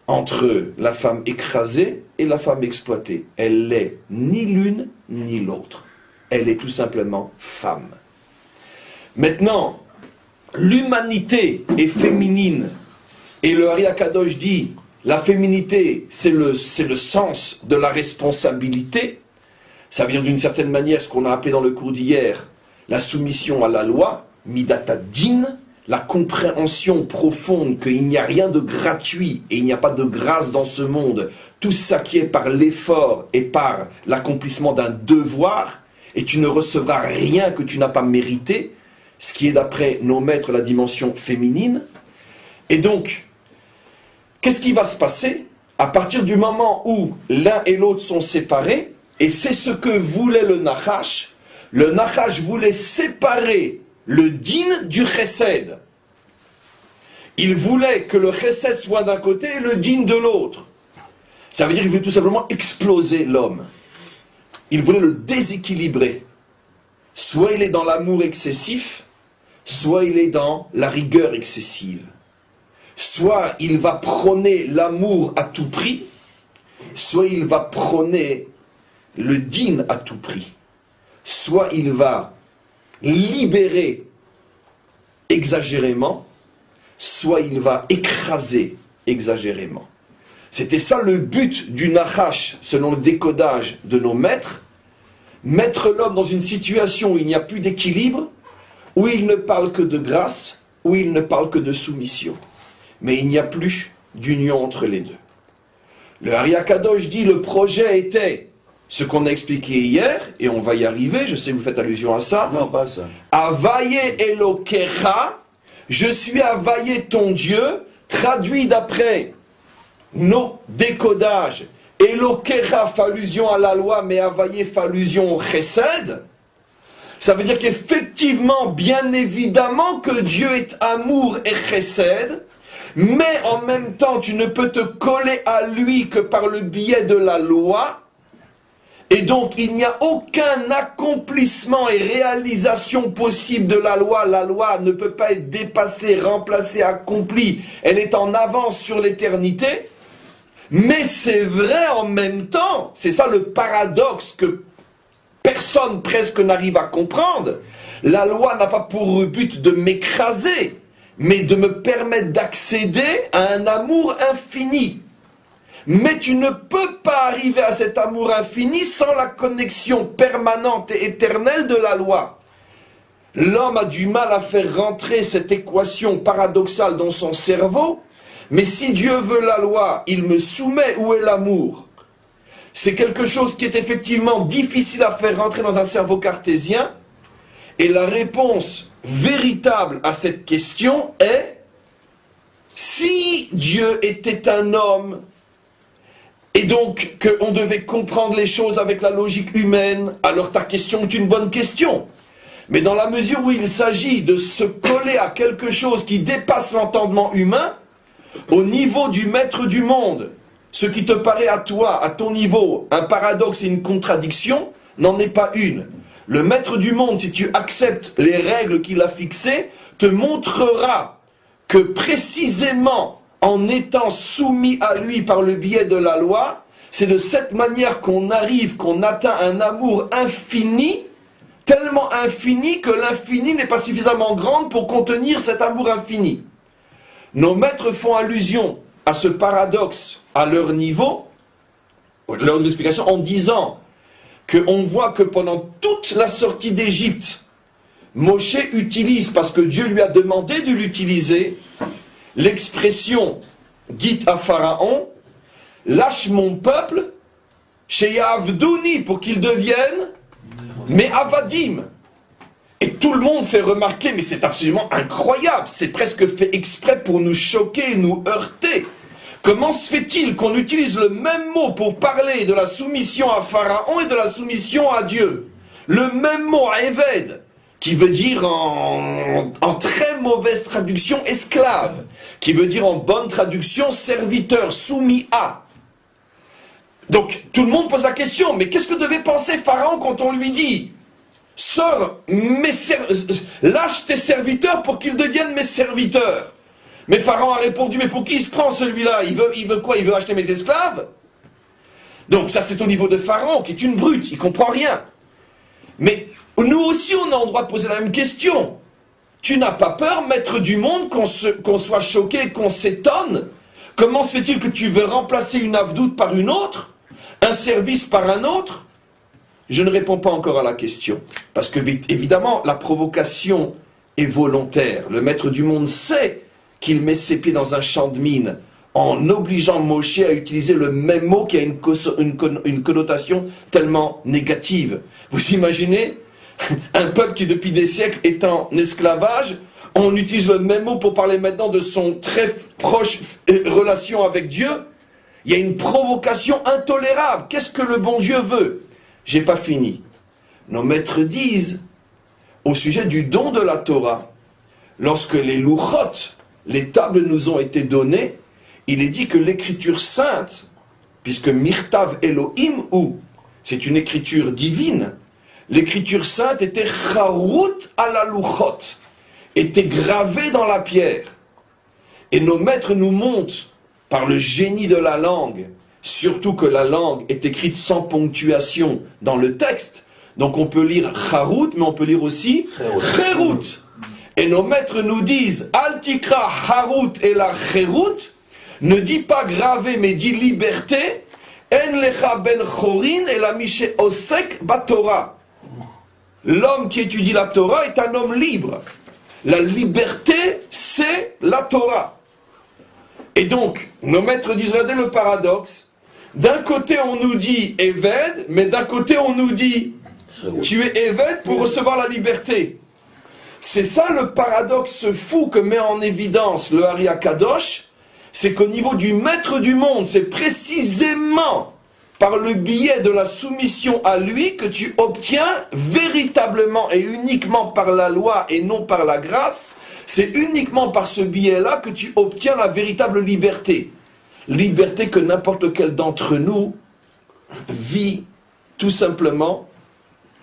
entre la femme écrasée et la femme exploitée. Elle n'est ni l'une ni l'autre. Elle est tout simplement femme. Maintenant, l'humanité est féminine. Et le Ari Akadosh dit, la féminité, c'est le sens de la responsabilité. Ça veut dire d'une certaine manière ce qu'on a appelé dans le cours d'hier, la soumission à la loi, midata din, la compréhension profonde qu'il n'y a rien de gratuit et il n'y a pas de grâce dans ce monde. Tout ça qui est par l'effort et par l'accomplissement d'un devoir, et tu ne recevras rien que tu n'as pas mérité, ce qui est d'après nos maîtres la dimension féminine. Et donc, qu'est-ce qui va se passer à partir du moment où l'un et l'autre sont séparés? Et c'est ce que voulait le Nachash. Le Nachash voulait séparer le din du chesed. Il voulait que le chesed soit d'un côté et le din de l'autre. Ça veut dire qu'il voulait tout simplement exploser l'homme. Il voulait le déséquilibrer. Soit il est dans l'amour excessif, soit il est dans la rigueur excessive. Soit il va prôner l'amour à tout prix, soit il va prôner le din à tout prix. Soit il va libérer exagérément, soit il va écraser exagérément. C'était ça le but du Nachash, selon le décodage de nos maîtres, mettre l'homme dans une situation où il n'y a plus d'équilibre, où il ne parle que de grâce, où il ne parle que de soumission. Mais il n'y a plus d'union entre les deux. Le Ari Akadosh dit, le projet était ce qu'on a expliqué hier, et on va y arriver, je sais que vous faites allusion à ça. Non, pas ça. Avaye Elokecha, je suis Avaye ton Dieu, traduit d'après nos décodages. Elokecha fait allusion à la loi, mais Avaye fait allusion au chesed. Ça veut dire qu'effectivement, bien évidemment, que Dieu est amour et chesed, mais en même temps, tu ne peux te coller à lui que par le biais de la loi. Et donc, il n'y a aucun accomplissement et réalisation possible de la loi. La loi ne peut pas être dépassée, remplacée, accomplie. Elle est en avance sur l'éternité. Mais c'est vrai en même temps, c'est ça le paradoxe que personne presque n'arrive à comprendre. La loi n'a pas pour but de m'écraser, mais de me permettre d'accéder à un amour infini. Mais tu ne peux pas arriver à cet amour infini sans la connexion permanente et éternelle de la loi. L'homme a du mal à faire rentrer cette équation paradoxale dans son cerveau, mais si Dieu veut la loi, il me soumet, où est l'amour? C'est quelque chose qui est effectivement difficile à faire rentrer dans un cerveau cartésien, et la réponse véritable à cette question est, si Dieu était un homme, et donc qu'on devait comprendre les choses avec la logique humaine, alors ta question est une bonne question. Mais dans la mesure où il s'agit de se coller à quelque chose qui dépasse l'entendement humain, au niveau du maître du monde, ce qui te paraît à toi, à ton niveau, un paradoxe et une contradiction, n'en est pas une. Le maître du monde, si tu acceptes les règles qu'il a fixées, te montrera que précisément en étant soumis à lui par le biais de la loi, c'est de cette manière qu'on arrive, qu'on atteint un amour infini, tellement infini que l'infini n'est pas suffisamment grand pour contenir cet amour infini. Nos maîtres font allusion à ce paradoxe à leur niveau, leur explication, en disant qu'on voit que pendant toute la sortie d'Égypte, Moshe utilise, parce que Dieu lui a demandé de l'utiliser, l'expression dite à Pharaon, lâche mon peuple, chez Yavdouni, pour qu'ils deviennent, mais Avadim. Et tout le monde fait remarquer, mais c'est absolument incroyable, c'est presque fait exprès pour nous choquer, nous heurter. Comment se fait-il qu'on utilise le même mot pour parler de la soumission à Pharaon et de la soumission à Dieu? Le même mot, Eved, qui veut dire en très mauvaise traduction esclave, qui veut dire en bonne traduction serviteur, soumis à. Donc tout le monde pose la question, mais qu'est-ce que devait penser Pharaon quand on lui dit « Sors, lâche tes serviteurs pour qu'ils deviennent mes serviteurs ». Mais Pharaon a répondu, mais pour qui il se prend celui-là? Il veut quoi? Il veut acheter mes esclaves? Donc ça c'est au niveau de Pharaon, qui est une brute, il comprend rien. Mais nous aussi on a le droit de poser la même question. Tu n'as pas peur, maître du monde, qu'on soit choqué, qu'on s'étonne? Comment se fait-il que tu veux remplacer une avdoute par une autre? Un service par un autre? Je ne réponds pas encore à la question. Parce que, évidemment, la provocation est volontaire. Le maître du monde sait qu'il met ses pieds dans un champ de mine en obligeant Moshe à utiliser le même mot qui a une connotation tellement négative. Vous imaginez un peuple qui, depuis des siècles, est en esclavage? On utilise le même mot pour parler maintenant de son très proche relation avec Dieu. Il y a une provocation intolérable. Qu'est-ce que le bon Dieu veut? J'ai pas fini. Nos maîtres disent, au sujet du don de la Torah, lorsque les louchot, les tables nous ont été données, il est dit que l'écriture sainte, puisque Mirtav Elohim, ou c'est une écriture divine, l'écriture sainte était charut à la louchot, était gravée dans la pierre. Et nos maîtres nous montrent, par le génie de la langue, surtout que la langue est écrite sans ponctuation dans le texte, donc on peut lire charut, mais on peut lire aussi cherut. Et nos maîtres nous disent, al tikra harut et la cherut, ne dit pas gravé, mais dit liberté, en lecha ben chorin et la mishe osek batora. L'homme qui étudie la Torah est un homme libre. La liberté, c'est la Torah. Et donc, nos maîtres disent, regardez le paradoxe. D'un côté, on nous dit Eved, mais d'un côté, on nous dit tu es Eved pour recevoir la liberté. C'est ça le paradoxe fou que met en évidence le Ari Akadosh, c'est qu'au niveau du maître du monde, c'est précisément par le biais de la soumission à lui que tu obtiens véritablement et uniquement par la loi et non par la grâce, c'est uniquement par ce biais-là que tu obtiens la véritable liberté. Liberté que n'importe lequel d'entre nous vit tout simplement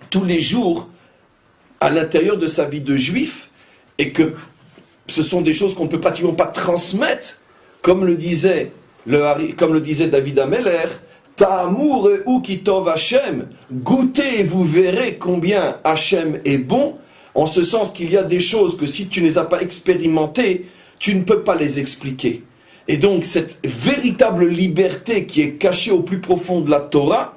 tous les jours à l'intérieur de sa vie de juif, et que ce sont des choses qu'on ne peut pratiquement pas transmettre, comme le disait David Ameller, Ta'amour ou kitov Hachem, goûtez et vous verrez combien Hachem est bon, en ce sens qu'il y a des choses que si tu ne les as pas expérimentées, tu ne peux pas les expliquer. Et donc cette véritable liberté qui est cachée au plus profond de la Torah,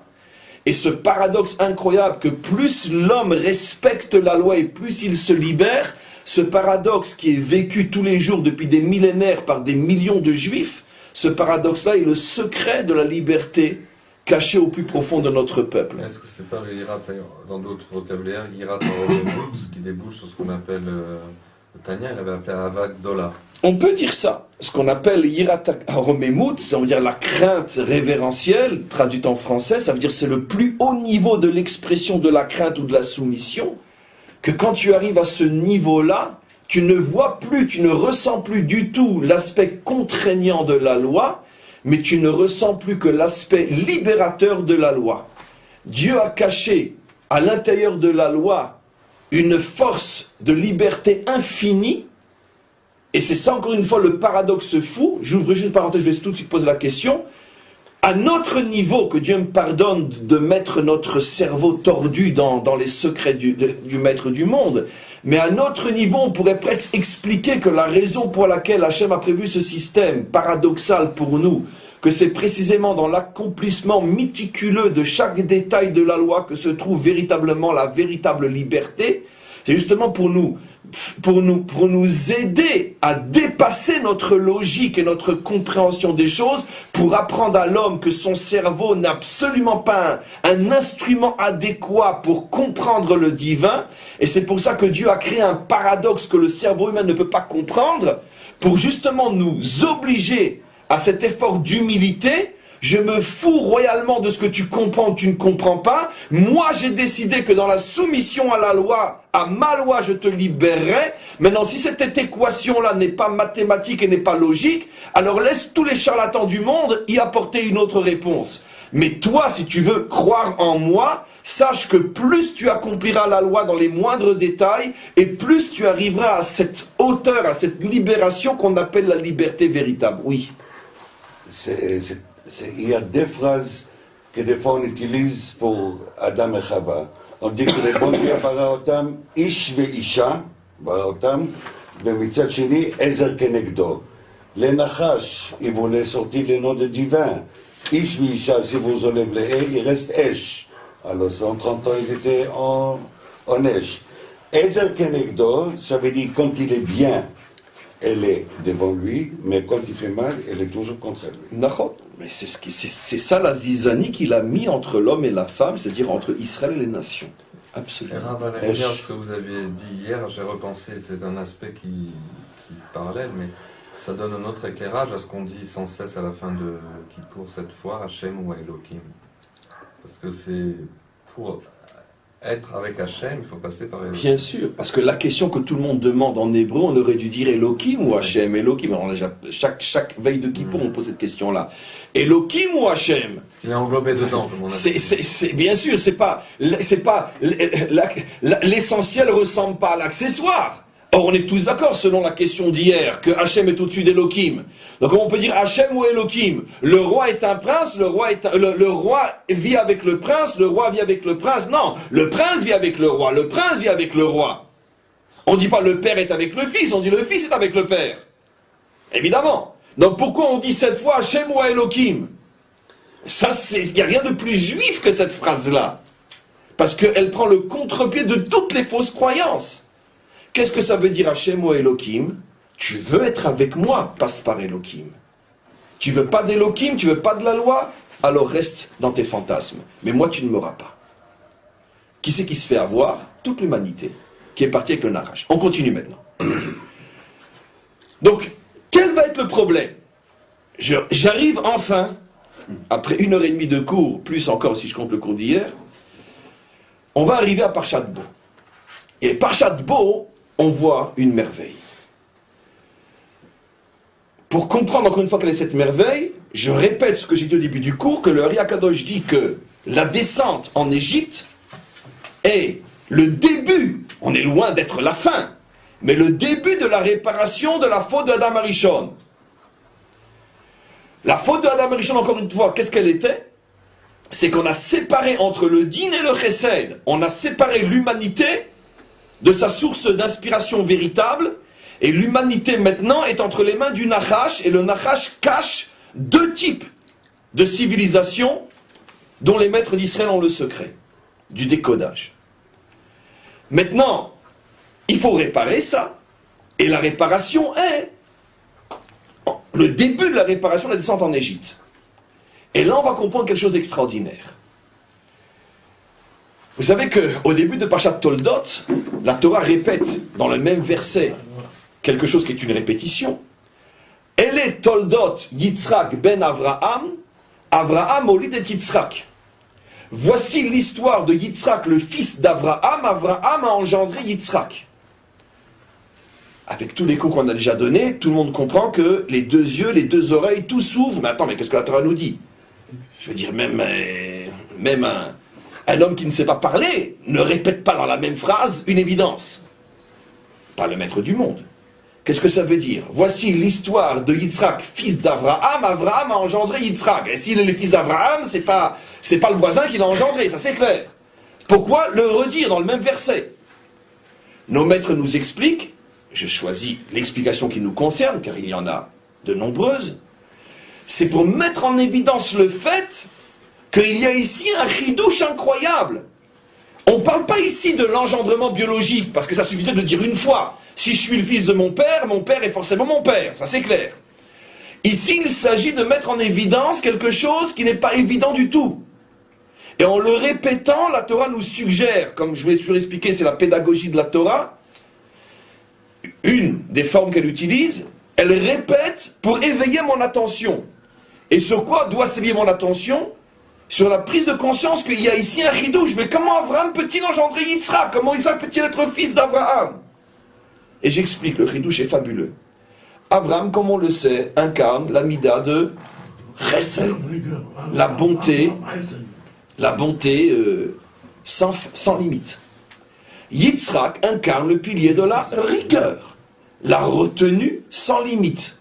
et ce paradoxe incroyable que plus l'homme respecte la loi et plus il se libère, ce paradoxe qui est vécu tous les jours depuis des millénaires par des millions de juifs, ce paradoxe-là est le secret de la liberté cachée au plus profond de notre peuple. Est-ce que c'est pas le hirat, dans d'autres vocabulaires, hirat aromemut, qui débouche sur ce qu'on appelle, Tania, elle avait appelé Avak Dola. On peut dire ça, ce qu'on appelle Yirat HaRomemut, ça veut dire la crainte révérentielle, traduite en français, ça veut dire c'est le plus haut niveau de l'expression de la crainte ou de la soumission, que quand tu arrives à ce niveau-là, tu ne vois plus, tu ne ressens plus du tout l'aspect contraignant de la loi, mais tu ne ressens plus que l'aspect libérateur de la loi. Dieu a caché à l'intérieur de la loi une force de liberté infinie. Et c'est ça encore une fois le paradoxe fou, j'ouvre juste une parenthèse, je vais tout de suite poser la question, à notre niveau, que Dieu me pardonne de mettre notre cerveau tordu dans les secrets du maître du monde, mais à notre niveau, on pourrait presque expliquer que la raison pour laquelle Hachem a prévu ce système paradoxal pour nous, que c'est précisément dans l'accomplissement méticuleux de chaque détail de la loi que se trouve véritablement la véritable liberté, c'est justement pour nous aider à dépasser notre logique et notre compréhension des choses, pour apprendre à l'homme que son cerveau n'a absolument pas un instrument adéquat pour comprendre le divin, et c'est pour ça que Dieu a créé un paradoxe que le cerveau humain ne peut pas comprendre, pour justement nous obliger à cet effort d'humilité. Je me fous royalement de ce que tu comprends ou tu ne comprends pas. Moi, j'ai décidé que dans la soumission à la loi, à ma loi, je te libérerai. Maintenant, si cette équation-là n'est pas mathématique et n'est pas logique, alors laisse tous les charlatans du monde y apporter une autre réponse. Mais toi, si tu veux croire en moi, sache que plus tu accompliras la loi dans les moindres détails, et plus tu arriveras à cette hauteur, à cette libération qu'on appelle la liberté véritable. Oui. Il y a deux phrases que des fois on utilise pour Adam et Chava. On dit que le bon Dieu bara otam, ish ve isha, bara otam, ומצד שני, עזר כנגדו. לנחש, il voulait sortir le nom de divin. Ish veisha, si vous enlèvez le E, il reste Esh. Alors, 130 ans, il était en Esh. Ezer kenegdo, ça veut dire quand il est bien, elle est devant lui, mais quand il fait mal, elle est toujours contre lui. D'accord. Mais c'est ça la zizanie qu'il a mis entre l'homme et la femme, c'est-à-dire entre Israël et les nations. Absolument. Et Rav, à la lumière de ce que vous aviez dit hier, j'ai repensé, c'est un aspect qui parallèle, mais ça donne un autre éclairage à ce qu'on dit sans cesse à la fin de Kippour, cette fois, Hachem ou Elohim. Parce que c'est pour être avec Hachem, il faut passer par Elohim. Bien sûr, parce que la question que tout le monde demande en hébreu, on aurait dû dire Elohim ou Hachem. Elohim, alors déjà, chaque veille de Kippour, on pose cette question-là. Elohim ou Hachem? Parce qu'il est englobé dedans, comme on a dit. C'est bien sûr, c'est pas l'essentiel ressemble pas à l'accessoire. Or, on est tous d'accord, selon la question d'hier, que Hachem est au-dessus d'Elohim. Donc, on peut dire Hachem ou Elohim. Le roi est un prince, le roi vit avec le prince, le roi vit avec le prince. Non, le prince vit avec le prince vit avec le roi. On ne dit pas le père est avec le fils, on dit le fils est avec le père. Évidemment. Donc, pourquoi on dit cette fois Hachem ou Elohim? Ça, il n'y a rien de plus juif que cette phrase-là. Parce qu'elle prend le contre-pied de toutes les fausses croyances. Qu'est-ce que ça veut dire Hachem ou Elohim? Tu veux être avec moi, passe par Elohim. Tu veux pas d'Elohim, tu veux pas de la loi, alors reste dans tes fantasmes. Mais moi, tu ne m'auras pas. Qui c'est qui se fait avoir? Toute l'humanité, qui est partie avec le Nachash. On continue maintenant. Donc, quel va être le problème? J'arrive enfin, après 1h30 de cours, plus encore si je compte le cours d'hier, on va arriver à Parshat Bo. Et Parshat Bo, on voit une merveille. Pour comprendre encore une fois quelle est cette merveille, je répète ce que j'ai dit au début du cours, que le Ari Akadosh dit que la descente en Égypte est le début, on est loin d'être la fin, mais le début de la réparation de la faute de Adam Arishon. La faute de Adam Arishon, encore une fois, qu'est-ce qu'elle était? C'est qu'on a séparé entre le din et le chesed, on a séparé l'humanité de sa source d'inspiration véritable, et l'humanité maintenant est entre les mains du Nachash, et le Nachash cache deux types de civilisations dont les maîtres d'Israël ont le secret, du décodage. Maintenant, il faut réparer ça, et la réparation est le début de la réparation de la descente en Égypte. Et là, on va comprendre quelque chose d'extraordinaire. Vous savez qu'au début de Parashat Toldot, la Torah répète dans le même verset quelque chose qui est une répétition. Elle est Toldot Yitzhak ben Avraham, Avraham olid et Yitzhak. Voici l'histoire de Yitzhak, le fils d'Avraham. Avraham a engendré Yitzhak. Avec tous les coups qu'on a déjà donnés, tout le monde comprend que les deux yeux, les deux oreilles, tout s'ouvre. Mais attends, mais qu'est-ce que la Torah nous dit? Je veux dire, même un homme qui ne sait pas parler ne répète pas dans la même phrase une évidence. Pas le maître du monde. Qu'est-ce que ça veut dire? Voici l'histoire de Yitzhak, fils d'Avraham. Avraham a engendré Yitzhak. Et s'il est le fils d'Avraham, c'est pas le voisin qui l'a engendré, ça c'est clair. Pourquoi le redire dans le même verset? Nos maîtres nous expliquent, je choisis l'explication qui nous concerne, car il y en a de nombreuses, c'est pour mettre en évidence le fait qu'il y a ici un chidouche incroyable. On ne parle pas ici de l'engendrement biologique, parce que ça suffisait de le dire une fois. Si je suis le fils de mon père est forcément mon père, ça c'est clair. Ici, il s'agit de mettre en évidence quelque chose qui n'est pas évident du tout. Et en le répétant, la Torah nous suggère, comme je vous l'ai toujours expliqué, c'est la pédagogie de la Torah, une des formes qu'elle utilise, elle répète pour éveiller mon attention. Et sur quoi doit s'éveiller mon attention? Sur la prise de conscience qu'il y a ici un chidouche. Mais comment Avraham peut-il engendrer Yitzhak? Comment Yitzhak peut-il être fils d'Avraham? Et j'explique, le chidouche est fabuleux. Avraham, comme on le sait, incarne l'amida de chesed, la bonté sans limite. Yitzhak incarne le pilier de la rigueur, la retenue sans limite.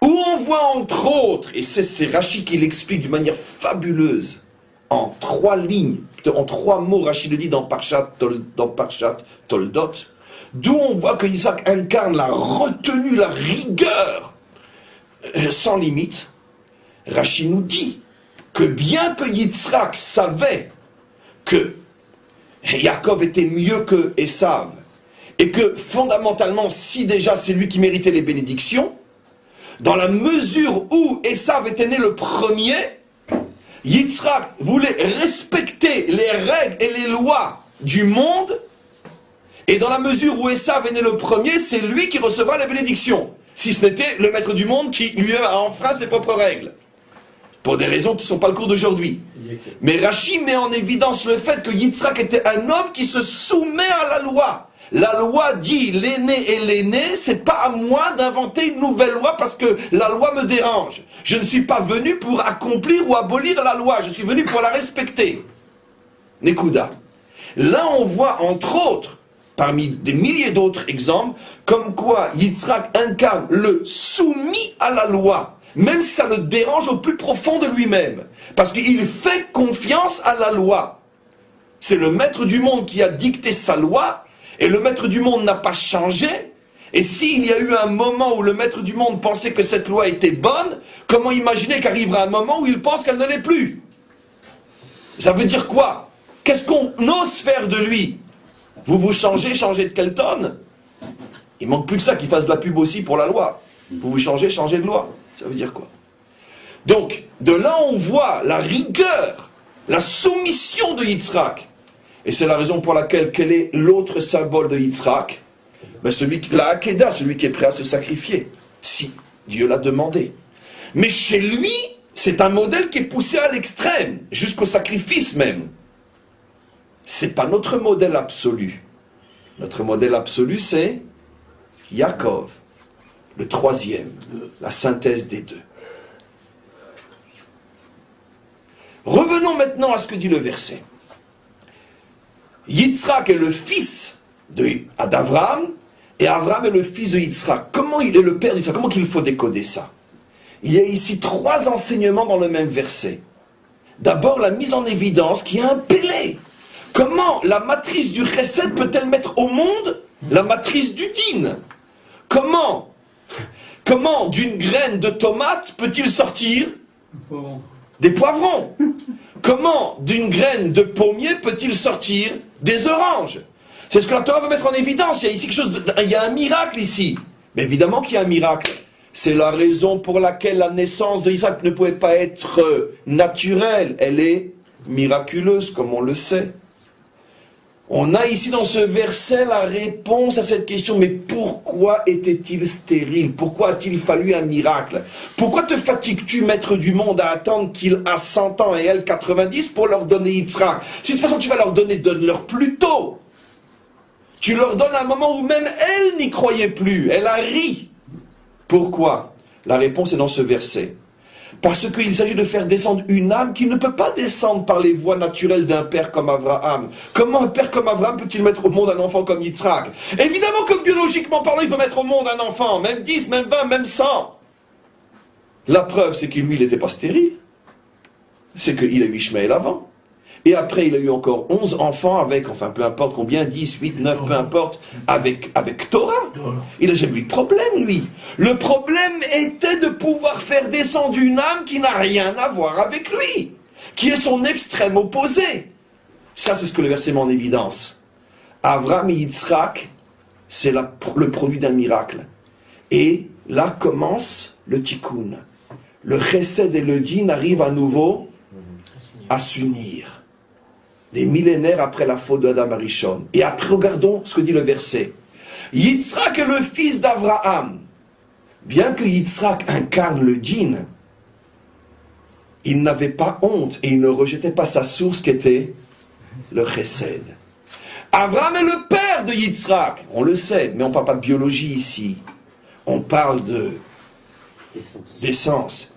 Où on voit entre autres, et c'est Rashi qui l'explique d'une manière fabuleuse, en 3 lignes, en 3 mots, Rashi le dit dans Parshat Toldot, d'où on voit que Yitzhak incarne la retenue, la rigueur sans limite. Rashi nous dit que bien que Yitzhak savait que Yaakov était mieux que Esav, et que fondamentalement, si déjà c'est lui qui méritait les bénédictions, dans la mesure où Esav était né le premier, Yitzhak voulait respecter les règles et les lois du monde, et dans la mesure où Esav est né le premier, c'est lui qui recevra les bénédictions, si ce n'était le maître du monde qui lui-même a enfreint ses propres règles, pour des raisons qui ne sont pas le cours d'aujourd'hui. Mais Rashi met en évidence le fait que Yitzhak était un homme qui se soumet à la loi. La loi dit l'aîné et l'aîné, c'est pas à moi d'inventer une nouvelle loi parce que la loi me dérange. Je ne suis pas venu pour accomplir ou abolir la loi, je suis venu pour la respecter. Nekuda. Là on voit entre autres, parmi des milliers d'autres exemples, comme quoi Yitzhak incarne le soumis à la loi, même si ça le dérange au plus profond de lui-même, parce qu'il fait confiance à la loi. C'est le maître du monde qui a dicté sa loi, et le maître du monde n'a pas changé, et s'il y a eu un moment où le maître du monde pensait que cette loi était bonne, comment imaginer qu'arrivera un moment où il pense qu'elle ne l'est plus? Ça veut dire quoi? Qu'est-ce qu'on ose faire de lui? Vous changez de Kelton? Il manque plus que ça qu'il fasse de la pub aussi pour la loi. Vous changez de loi. Ça veut dire quoi? Donc, de là on voit la rigueur, la soumission de Yitzhak. Et c'est la raison pour laquelle, quel est l'autre symbole de Yitzhak? Ben la Hakeda, celui qui est prêt à se sacrifier, si Dieu l'a demandé. Mais chez lui, c'est un modèle qui est poussé à l'extrême, jusqu'au sacrifice même. C'est pas notre modèle absolu. Notre modèle absolu, c'est Yaakov, le 3e, la synthèse des deux. Revenons maintenant à ce que dit le verset. Yitzhak est le fils d'Abraham, et Abraham est le fils de Yitzhak. Comment il est le père d'Yitzhak? Comment qu'il faut décoder ça? Il y a ici 3 enseignements dans le même verset. D'abord, la mise en évidence qui est un pélé. Comment la matrice du chesed peut-elle mettre au monde la matrice du din? Comment d'une graine de tomate peut-il sortir des poivrons? Comment d'une graine de pommier peut-il sortir des oranges? C'est ce que la Torah veut mettre en évidence. Il y a ici il y a un miracle ici. Mais évidemment qu'il y a un miracle. C'est la raison pour laquelle la naissance de Isaac ne pouvait pas être naturelle. Elle est miraculeuse, comme on le sait. On a ici dans ce verset la réponse à cette question. Mais pourquoi était-il stérile? Pourquoi a-t-il fallu un miracle? Pourquoi te fatigues-tu, maître du monde, à attendre qu'il a 100 ans et elle 90 pour leur donner Yitzhak? Si de toute façon tu vas leur donner, donne-leur plus tôt. Tu leur donnes à un moment où même elle n'y croyait plus. Elle a ri. Pourquoi? La réponse est dans ce verset. Parce qu'il s'agit de faire descendre une âme qui ne peut pas descendre par les voies naturelles d'un père comme Abraham. Comment un père comme Abraham peut-il mettre au monde un enfant comme Yitzhak? Évidemment que biologiquement parlant, il peut mettre au monde un enfant, même 10, même 20, même 100. La preuve, c'est que lui, il n'était pas stérile. C'est qu'il a eu Ishmaël avant. Et après, il a eu encore 11 enfants avec, enfin, peu importe combien, 10, 8, 9, peu importe, avec Torah. Il n'a jamais eu de problème, lui. Le problème était de pouvoir faire descendre une âme qui n'a rien à voir avec lui, qui est son extrême opposé. Ça, c'est ce que le verset met en évidence. Abraham et Yitzhak, c'est le produit d'un miracle. Et là commence le tikkun. Le chesed et le din arrivent à nouveau à s'unir. Des millénaires après la faute de Adam Arishon. Et après, regardons ce que dit le verset. Yitzhak est le fils d'Abraham. Bien que Yitzhak incarne le din, il n'avait pas honte et il ne rejetait pas sa source qui était le chesed. Abraham est le père de Yitzhak. On le sait, mais on ne parle pas de biologie ici. On parle de d'essence.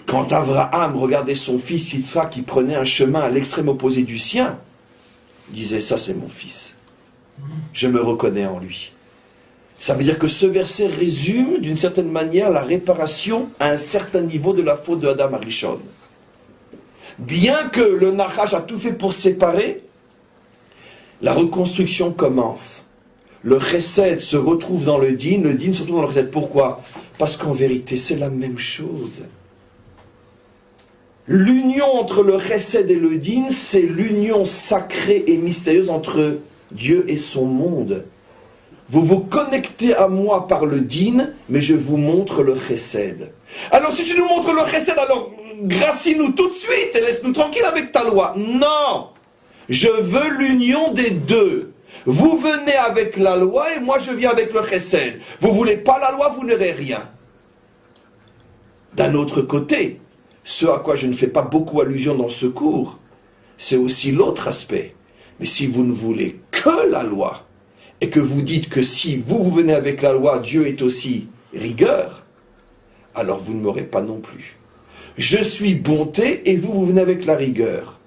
Quand Abraham regardait son fils Yitzhak qui prenait un chemin à l'extrême opposé du sien, il disait, ça c'est mon fils. Je me reconnais en lui. Ça veut dire que ce verset résume d'une certaine manière la réparation à un certain niveau de la faute de Adam Arishon. Bien que le Nachash a tout fait pour séparer, la reconstruction commence. Le chesed se retrouve dans le din se retrouve dans le chesed. Pourquoi? Parce qu'en vérité, c'est la même chose. L'union entre le chesed et le din, c'est l'union sacrée et mystérieuse entre Dieu et son monde. Vous vous connectez à moi par le din, mais je vous montre le chesed. Alors si tu nous montres le chesed, alors gracie-nous tout de suite et laisse-nous tranquille avec ta loi. Non! Je veux l'union des deux. Vous venez avec la loi et moi je viens avec le chesed. Vous ne voulez pas la loi, vous n'aurez rien. D'un autre côté, ce à quoi je ne fais pas beaucoup allusion dans ce cours, c'est aussi l'autre aspect. Mais si vous ne voulez que la loi, et que vous dites que si vous venez avec la loi, Dieu est aussi rigueur, alors vous ne m'aurez pas non plus. Je suis bonté et vous venez avec la rigueur.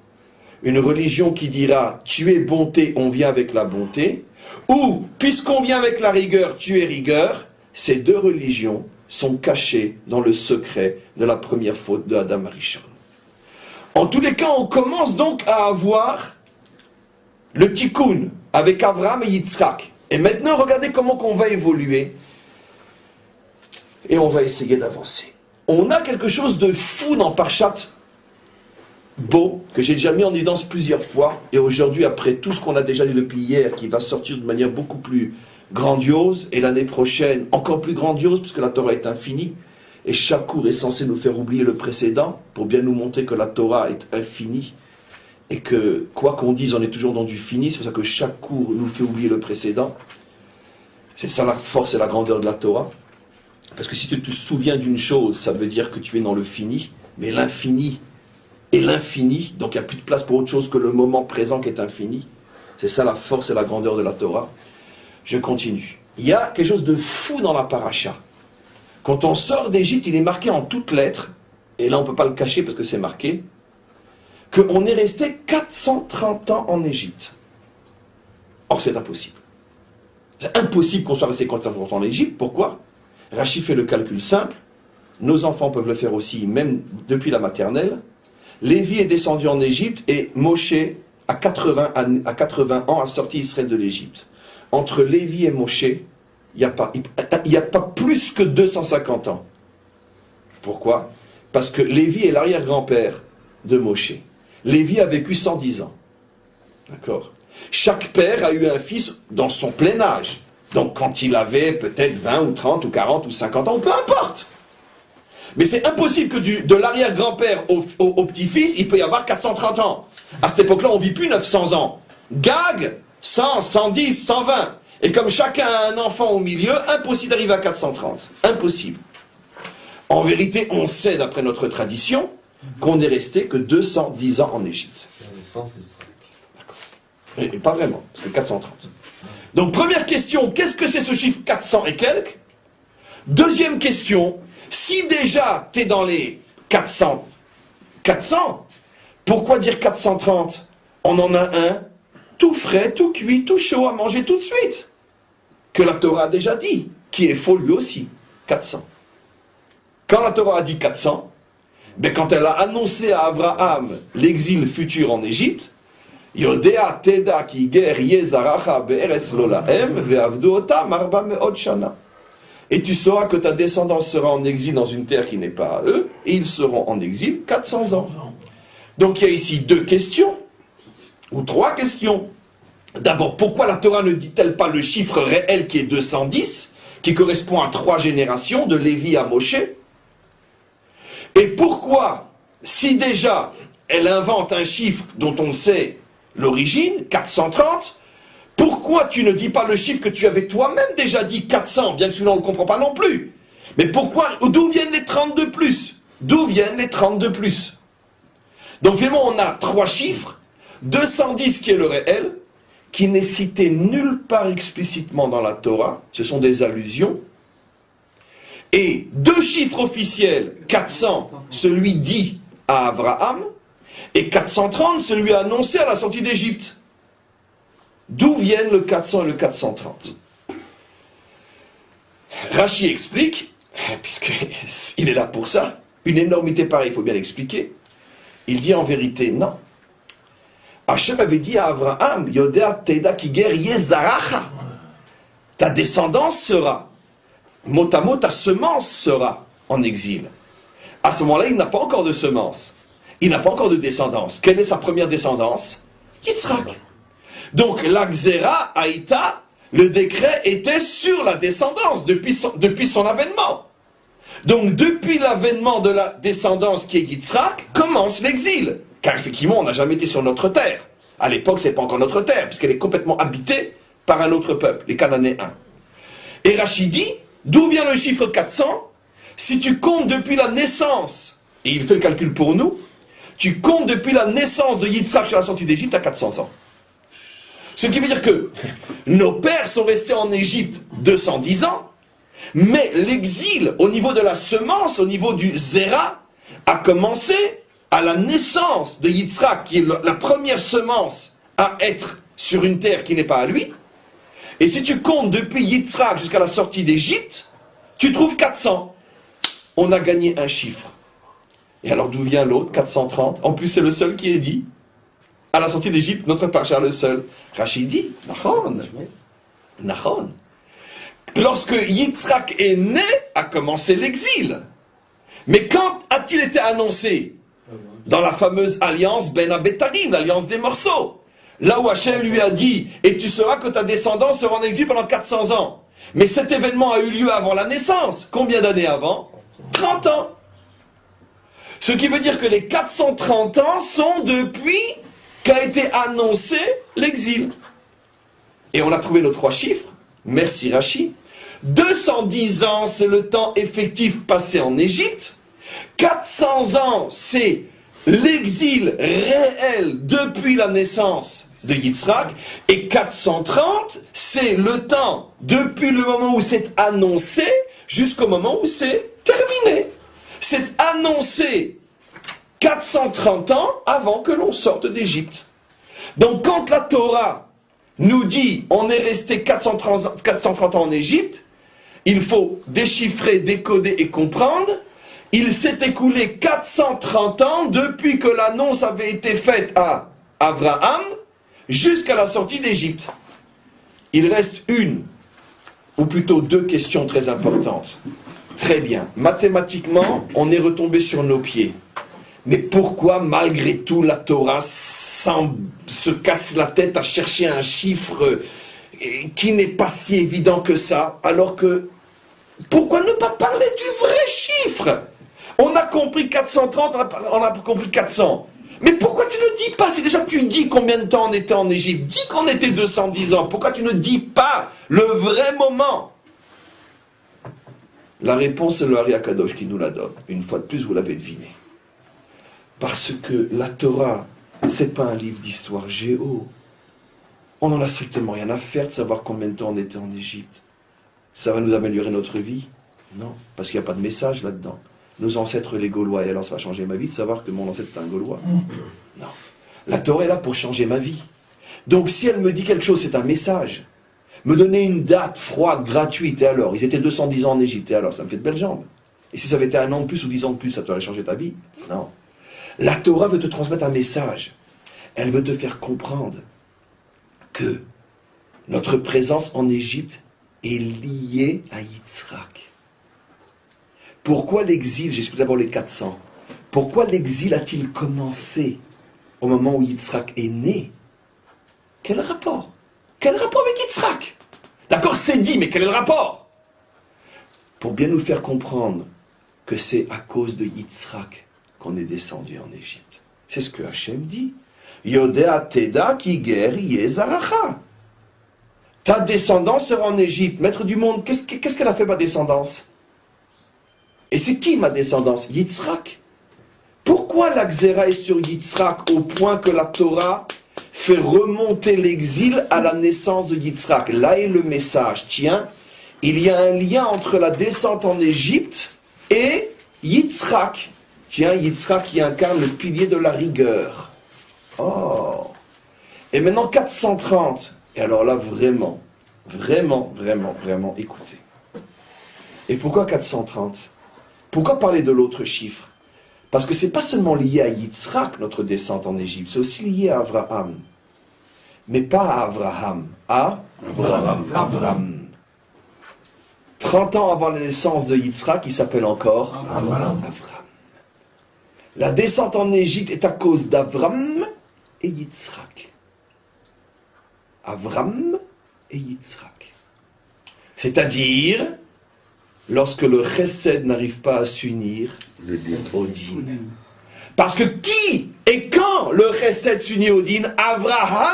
Une religion qui dira tu es bonté, on vient avec la bonté, ou puisqu'on vient avec la rigueur, tu es rigueur, ces deux religions sont cachées dans le secret de la première faute de Adam Arishon. En tous les cas, on commence donc à avoir le tikkun avec Abraham et Yitzhak. Et maintenant, regardez comment on va évoluer. Et on va essayer d'avancer. On a quelque chose de fou dans Parshat Bo, que j'ai déjà mis en évidence plusieurs fois. Et aujourd'hui, après tout ce qu'on a déjà lu depuis hier, qui va sortir de manière beaucoup plus grandiose, et l'année prochaine, encore plus grandiose, puisque la Torah est infinie. Et chaque cours est censé nous faire oublier le précédent, pour bien nous montrer que la Torah est infinie. Et que, quoi qu'on dise, on est toujours dans du fini. C'est pour ça que chaque cours nous fait oublier le précédent. C'est ça la force et la grandeur de la Torah. Parce que si tu te souviens d'une chose, ça veut dire que tu es dans le fini. Mais l'infini est l'infini. Donc il n'y a plus de place pour autre chose que le moment présent qui est infini. C'est ça la force et la grandeur de la Torah. Je continue. Il y a quelque chose de fou dans la paracha. Quand on sort d'Égypte, il est marqué en toutes lettres. Et là, on ne peut pas le cacher parce que c'est marqué. Qu'on est resté 430 ans en Égypte. Or, c'est impossible. C'est impossible qu'on soit resté 430 ans en Égypte. Pourquoi? Rachid fait le calcul simple. Nos enfants peuvent le faire aussi, même depuis la maternelle. Lévi est descendu en Égypte et Moshe, à 80 ans, a sorti Israël de l'Égypte. Entre Lévi et Moshe, il n'y a pas plus que 250 ans. Pourquoi? Parce que Lévi est l'arrière-grand-père de Moshe. Lévi a vécu 110 ans. D'accord? Chaque père a eu un fils dans son plein âge. Donc quand il avait peut-être 20 ou 30 ou 40 ou 50 ans, peu importe. Mais c'est impossible que de l'arrière-grand-père au petit-fils, il peut y avoir 430 ans. À cette époque-là, on ne vit plus 900 ans. Gag, 100, 110, 120. Et comme chacun a un enfant au milieu, impossible d'arriver à 430. Impossible. En vérité, on sait, d'après notre tradition, qu'on n'est resté que 210 ans en Égypte. C'est naissance d'Israël. D'accord. Mais pas vraiment, parce que 430. Donc, première question, qu'est-ce que c'est ce chiffre 400 et quelques? Deuxième question, si déjà tu es dans les 400, pourquoi dire 430? On en a un, tout frais, tout cuit, tout chaud à manger tout de suite. Que la Torah a déjà dit, qui est faux lui aussi, 400. Quand la Torah a dit 400, ben quand elle a annoncé à Abraham l'exil futur en Égypte, Yodea teda ki ger yezaracha be'eretz lo lahem ve'avdu otam arba me'od shana. Et tu sauras que ta descendance sera en exil dans une terre qui n'est pas à eux, et ils seront en exil 400 ans. Donc il y a ici deux questions, ou trois questions. D'abord, pourquoi la Torah ne dit-elle pas le chiffre réel qui est 210, qui correspond à 3 générations, de Lévi à Moshe? Et pourquoi, si déjà elle invente un chiffre dont on sait l'origine, 430, pourquoi tu ne dis pas le chiffre que tu avais toi-même déjà dit, 400, bien que celui-là on ne le comprend pas non plus? Mais pourquoi, d'où viennent les 30 de plus? D'où viennent les 30 de plus? Donc finalement on a 3 chiffres, 210 qui est le réel, qui n'est cité nulle part explicitement dans la Torah, ce sont des allusions, Et deux chiffres officiels, 400, celui dit à Abraham, et 430, celui annoncé à la sortie d'Égypte. D'où viennent le 400 et le 430? Rachi explique, puisqu'il est là pour ça, une énormité pareille, il faut bien l'expliquer. Il dit en vérité, non. Hachem avait dit à Abraham, Yodea Teda Kiger Yezaracha. Ta descendance sera, mot à mot, ta semence sera en exil. À ce moment-là, il n'a pas encore de semence. Il n'a pas encore de descendance. Quelle est sa première descendance? Yitzhak. Donc, la Xéra, Haïta, le décret était sur la descendance depuis son avènement. Donc, depuis l'avènement de la descendance qui est Yitzhak, commence l'exil. Car effectivement, on n'a jamais été sur notre terre. À l'époque, ce n'est pas encore notre terre, puisqu'elle est complètement habitée par un autre peuple, les Cananéens. Et Rachi dit, d'où vient le chiffre 400? Si tu comptes depuis la naissance, et il fait le calcul pour nous, tu comptes depuis la naissance de Yitzhak sur la sortie d'Égypte à 400 ans. Ce qui veut dire que nos pères sont restés en Égypte 210 ans, mais l'exil au niveau de la semence, au niveau du Zéra, a commencé à la naissance de Yitzhak, qui est la première semence à être sur une terre qui n'est pas à lui. Et si tu comptes depuis Yitzhak jusqu'à la sortie d'Égypte, tu trouves 400. On a gagné un chiffre. Et alors d'où vient l'autre, 430? En plus, c'est le seul qui est dit. À la sortie d'Égypte, notre parcha le seul. Rachid dit, Nachon. Lorsque Yitzhak est né, a commencé l'exil. Mais quand a-t-il été annoncé? Dans la fameuse alliance Ben Abetarim, l'alliance des morceaux. Là où Hachem lui a dit, et tu sauras que ta descendance sera en exil pendant 400 ans. Mais cet événement a eu lieu avant la naissance. Combien d'années avant? 30 ans. Ce qui veut dire que les 430 ans sont depuis qu'a été annoncé l'exil. Et on a trouvé nos trois chiffres. Merci Rachi. 210 ans, c'est le temps effectif passé en Égypte. 400 ans, c'est l'exil réel depuis la naissance de Yitzhak. Et 430, c'est le temps depuis le moment où c'est annoncé jusqu'au moment où c'est terminé. C'est annoncé 430 ans avant que l'on sorte d'Égypte. Donc quand la Torah nous dit on est resté 430 ans en Égypte, il faut déchiffrer, décoder et comprendre. Il s'est écoulé 430 ans depuis que l'annonce avait été faite à Abraham jusqu'à la sortie d'Égypte. Il reste une, ou plutôt deux questions très importantes. Très bien. Mathématiquement, on est retombé sur nos pieds. Mais pourquoi, malgré tout, la Torah se casse la tête à chercher un chiffre qui n'est pas si évident que ça, alors que... Pourquoi ne pas parler du vrai chiffre? On a compris 430, on a compris 400. Mais pourquoi tu ne dis pas? C'est déjà que tu dis combien de temps on était en Égypte. Dis qu'on était 210 ans. Pourquoi tu ne dis pas le vrai moment? La réponse, c'est le Hari Akadosh qui nous la donne. Une fois de plus, vous l'avez deviné. Parce que la Torah, c'est pas un livre d'histoire géo. On n'en a strictement rien à faire de savoir combien de temps on était en Égypte. Ça va nous améliorer notre vie? Non, parce qu'il n'y a pas de message là-dedans. Nos ancêtres, les Gaulois, et alors ça va changer ma vie de savoir que mon ancêtre est un Gaulois? Non. La Torah est là pour changer ma vie. Donc si elle me dit quelque chose, c'est un message. Me donner une date froide, gratuite, et alors? Ils étaient 210 ans en Égypte, et alors? Ça me fait de belles jambes. Et si ça avait été 1 an de plus ou 10 ans de plus, ça t'aurait changé ta vie? Non. La Torah veut te transmettre un message. Elle veut te faire comprendre que notre présence en Égypte est liée à Yitzhak. Pourquoi l'exil? J'explique d'abord les 400. Pourquoi l'exil a-t-il commencé au moment où Yitzhak est né? Quel rapport? Quel rapport avec Yitzhak? D'accord, c'est dit, mais quel est le rapport? Pour bien nous faire comprendre que c'est à cause de Yitzhak qu'on est descendu en Égypte. C'est ce que Hachem dit. Yodea Teda Kiger Yezaracha. Ta descendance sera en Égypte. Maître du monde, qu'est-ce qu'elle a fait, ma descendance? Et c'est qui ma descendance? Yitzhak. Pourquoi la Xéra est sur Yitzhak au point que la Torah fait remonter l'exil à la naissance de Yitzhak? Là est le message. Tiens, il y a un lien entre la descente en Égypte et Yitzhak. Tiens, Yitzhak qui incarne le pilier de la rigueur. Oh. Et maintenant 430. Et alors là, vraiment, écoutez. Et pourquoi 430? Pourquoi parler de l'autre chiffre? Parce que c'est pas seulement lié à Yitzhak, notre descente en Égypte, c'est aussi lié à Abraham. Mais pas à Abraham, à Abraham. 30 ans avant la naissance de Yitzhak, il s'appelle encore Abraham. La descente en Égypte est à cause d'Avram et Yitzhak. Avram et Yitzhak. C'est-à-dire, lorsque le chesed n'arrive pas à s'unir au din. Parce que qui et quand le chesed s'unit au din? Avraham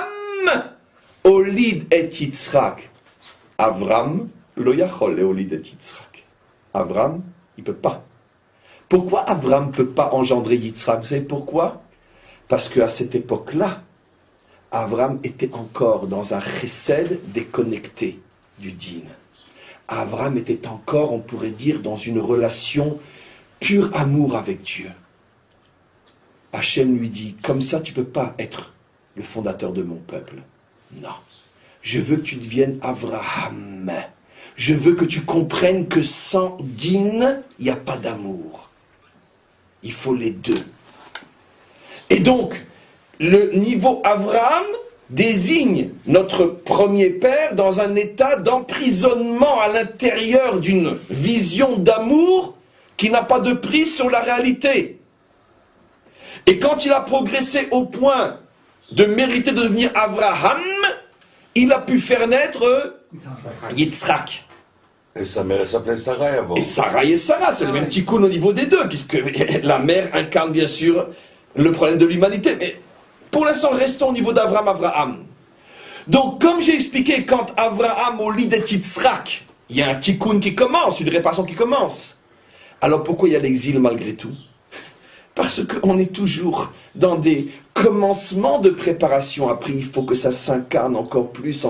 olid et Yitzhak. Avram lo yachol et olid et Yitzhak. Avram, il ne peut pas. Pourquoi Avram ne peut pas engendrer Yitzhak? Vous savez pourquoi? Parce qu'à cette époque-là, Avram était encore dans un chesed déconnecté du din. Avram était encore, on pourrait dire, dans une relation pur amour avec Dieu. Hachem lui dit, comme ça tu ne peux pas être le fondateur de mon peuple. Non. Je veux que tu deviennes Avraham. Je veux que tu comprennes que sans din, il n'y a pas d'amour. Il faut les deux. Et donc, le niveau Avraham désigne notre premier père dans un état d'emprisonnement à l'intérieur d'une vision d'amour qui n'a pas de prise sur la réalité. Et quand il a progressé au point de mériter de devenir Avraham, il a pu faire naître Yitzhak. Et sa mère s'appelait Sarah avant. Et Sarah, c'est le même tikkun au niveau des deux, puisque la mère incarne bien sûr le problème de l'humanité. Mais pour l'instant, restons au niveau Avraham. Donc, comme j'ai expliqué, quand Avraham au lit de Yitzhak, il y a un tikkun qui commence, une réparation qui commence. Alors pourquoi il y a l'exil malgré tout? Parce qu'on est toujours dans des commencements de préparation. Après, il faut que ça s'incarne encore plus.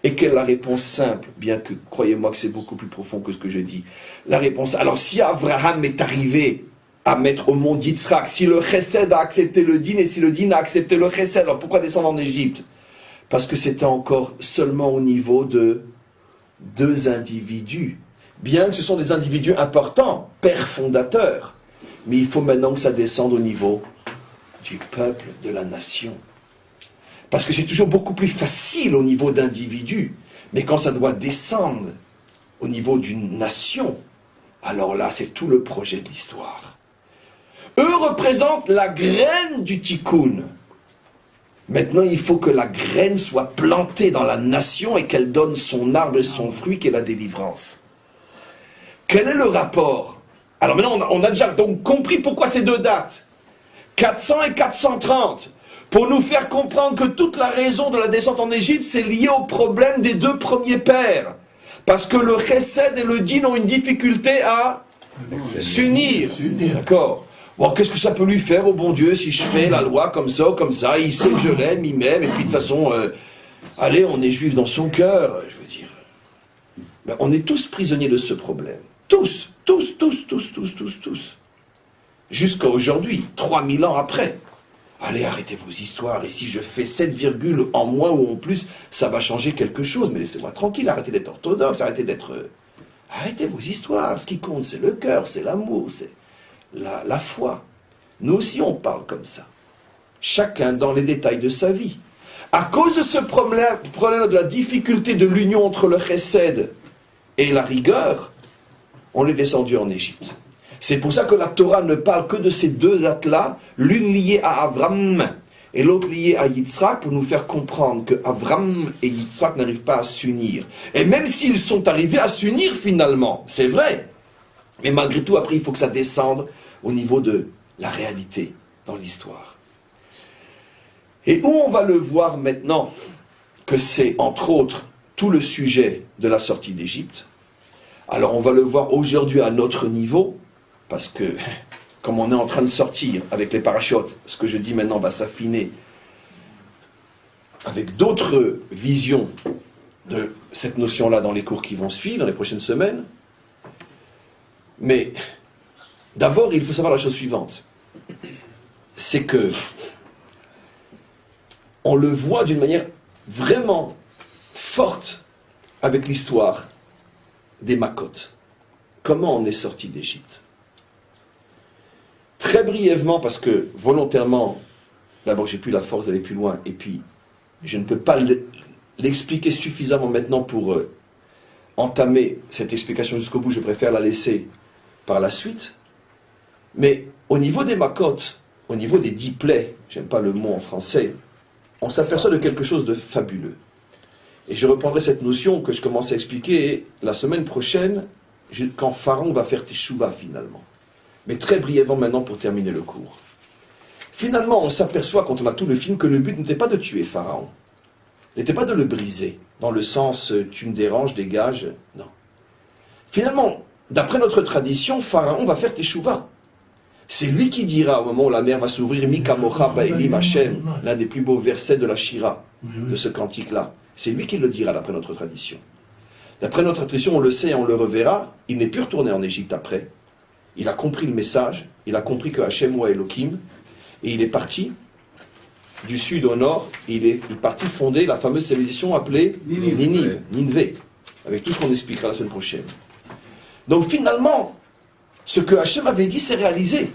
Et quelle est la réponse simple? Bien que, croyez-moi que c'est beaucoup plus profond que ce que je dis. La réponse, alors si Avraham est arrivé à mettre au monde Yitzhak, si le chesed a accepté le din et si le din a accepté le chesed, alors pourquoi descendre en Égypte? Parce que c'était encore seulement au niveau de deux individus. Bien que ce sont des individus importants, pères fondateurs. Mais il faut maintenant que ça descende au niveau du peuple, de la nation. Parce que c'est toujours beaucoup plus facile au niveau d'individus. Mais quand ça doit descendre au niveau d'une nation, alors là, c'est tout le projet de l'histoire. Eux représentent la graine du tikkun. Maintenant, il faut que la graine soit plantée dans la nation et qu'elle donne son arbre et son fruit, qui est la délivrance. Quel est le rapport? Alors maintenant, on a déjà donc compris pourquoi ces deux dates, 400 et 430, pour nous faire comprendre que toute la raison de la descente en Égypte, c'est lié au problème des deux premiers pères. Parce que le chesed et le din ont une difficulté à s'unir. D'accord. Bon, qu'est-ce que ça peut lui faire au bon Dieu si je fais la loi comme ça, il sait que je l'aime, il m'aime, et puis de toute façon, allez, on est juif dans son cœur, je veux dire. Ben, on est tous prisonniers de ce problème. Tous. Jusqu'à aujourd'hui, 3000 ans après. Allez, arrêtez vos histoires, et si je fais 7 virgules en moins ou en plus, ça va changer quelque chose, mais laissez-moi tranquille, arrêtez d'être orthodoxe, arrêtez vos histoires, ce qui compte, c'est le cœur, c'est l'amour, c'est la foi. Nous aussi, on parle comme ça. Chacun dans les détails de sa vie. À cause de ce problème de la difficulté de l'union entre le chesed et la rigueur, on est descendu en Égypte. C'est pour ça que la Torah ne parle que de ces deux dates-là, l'une liée à Avram et l'autre liée à Yitzhak, pour nous faire comprendre que Avram et Yitzhak n'arrivent pas à s'unir. Et même s'ils sont arrivés à s'unir finalement, c'est vrai, mais malgré tout, après, il faut que ça descende au niveau de la réalité dans l'histoire. Et où on va le voir maintenant, que c'est entre autres tout le sujet de la sortie d'Égypte. Alors on va le voir aujourd'hui à notre niveau, parce que comme on est en train de sortir avec les parachutes, ce que je dis maintenant va s'affiner avec d'autres visions de cette notion-là dans les cours qui vont suivre, dans les prochaines semaines. Mais d'abord, il faut savoir la chose suivante. C'est que on le voit d'une manière vraiment forte avec l'histoire des Makotes. Comment on est sorti d'Égypte? Très brièvement, parce que volontairement, d'abord j'ai plus la force d'aller plus loin, et puis je ne peux pas l'expliquer suffisamment maintenant pour entamer cette explication jusqu'au bout, je préfère la laisser par la suite. Mais au niveau des Makotes, au niveau des 10 plaies, j'aime pas le mot en français, on s'aperçoit de quelque chose de fabuleux. Et je reprendrai cette notion que je commence à expliquer la semaine prochaine, quand Pharaon va faire Teshuvah finalement. Mais très brièvement maintenant pour terminer le cours. Finalement, on s'aperçoit quand on a tout le film que le but n'était pas de tuer Pharaon. N'était pas de le briser, dans le sens tu me déranges, dégage, non. Finalement, d'après notre tradition, Pharaon va faire Teshuvah. C'est lui qui dira au moment où la mer va s'ouvrir, Mika Mocha Ba'elim Hashem, l'un des plus beaux versets de la Shira, de ce cantique-là. C'est lui qui le dira d'après notre tradition. D'après notre tradition, on le sait et on le reverra, il n'est plus retourné en Égypte après. Il a compris le message, il a compris que Hashem ou Elohim, et il est parti du sud au nord, il est parti fonder la fameuse civilisation appelée Nineveh, avec tout ce qu'on expliquera la semaine prochaine. Donc finalement, ce que Hashem avait dit s'est réalisé.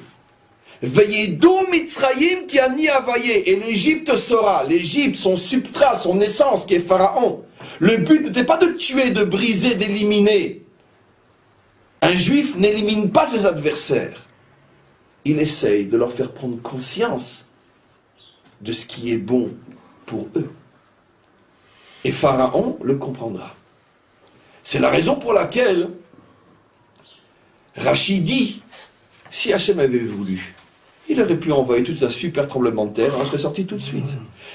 Veyedou Mitzrayim ki ani avaye, et l'Égypte sera, l'Égypte, son substrat, son essence qui est Pharaon. Le but n'était pas de tuer, de briser, d'éliminer. Un juif n'élimine pas ses adversaires. Il essaye de leur faire prendre conscience de ce qui est bon pour eux. Et Pharaon le comprendra. C'est la raison pour laquelle Rachid dit, si Hachem avait voulu, il aurait pu envoyer tout un super tremblement de terre, on serait sorti tout de suite.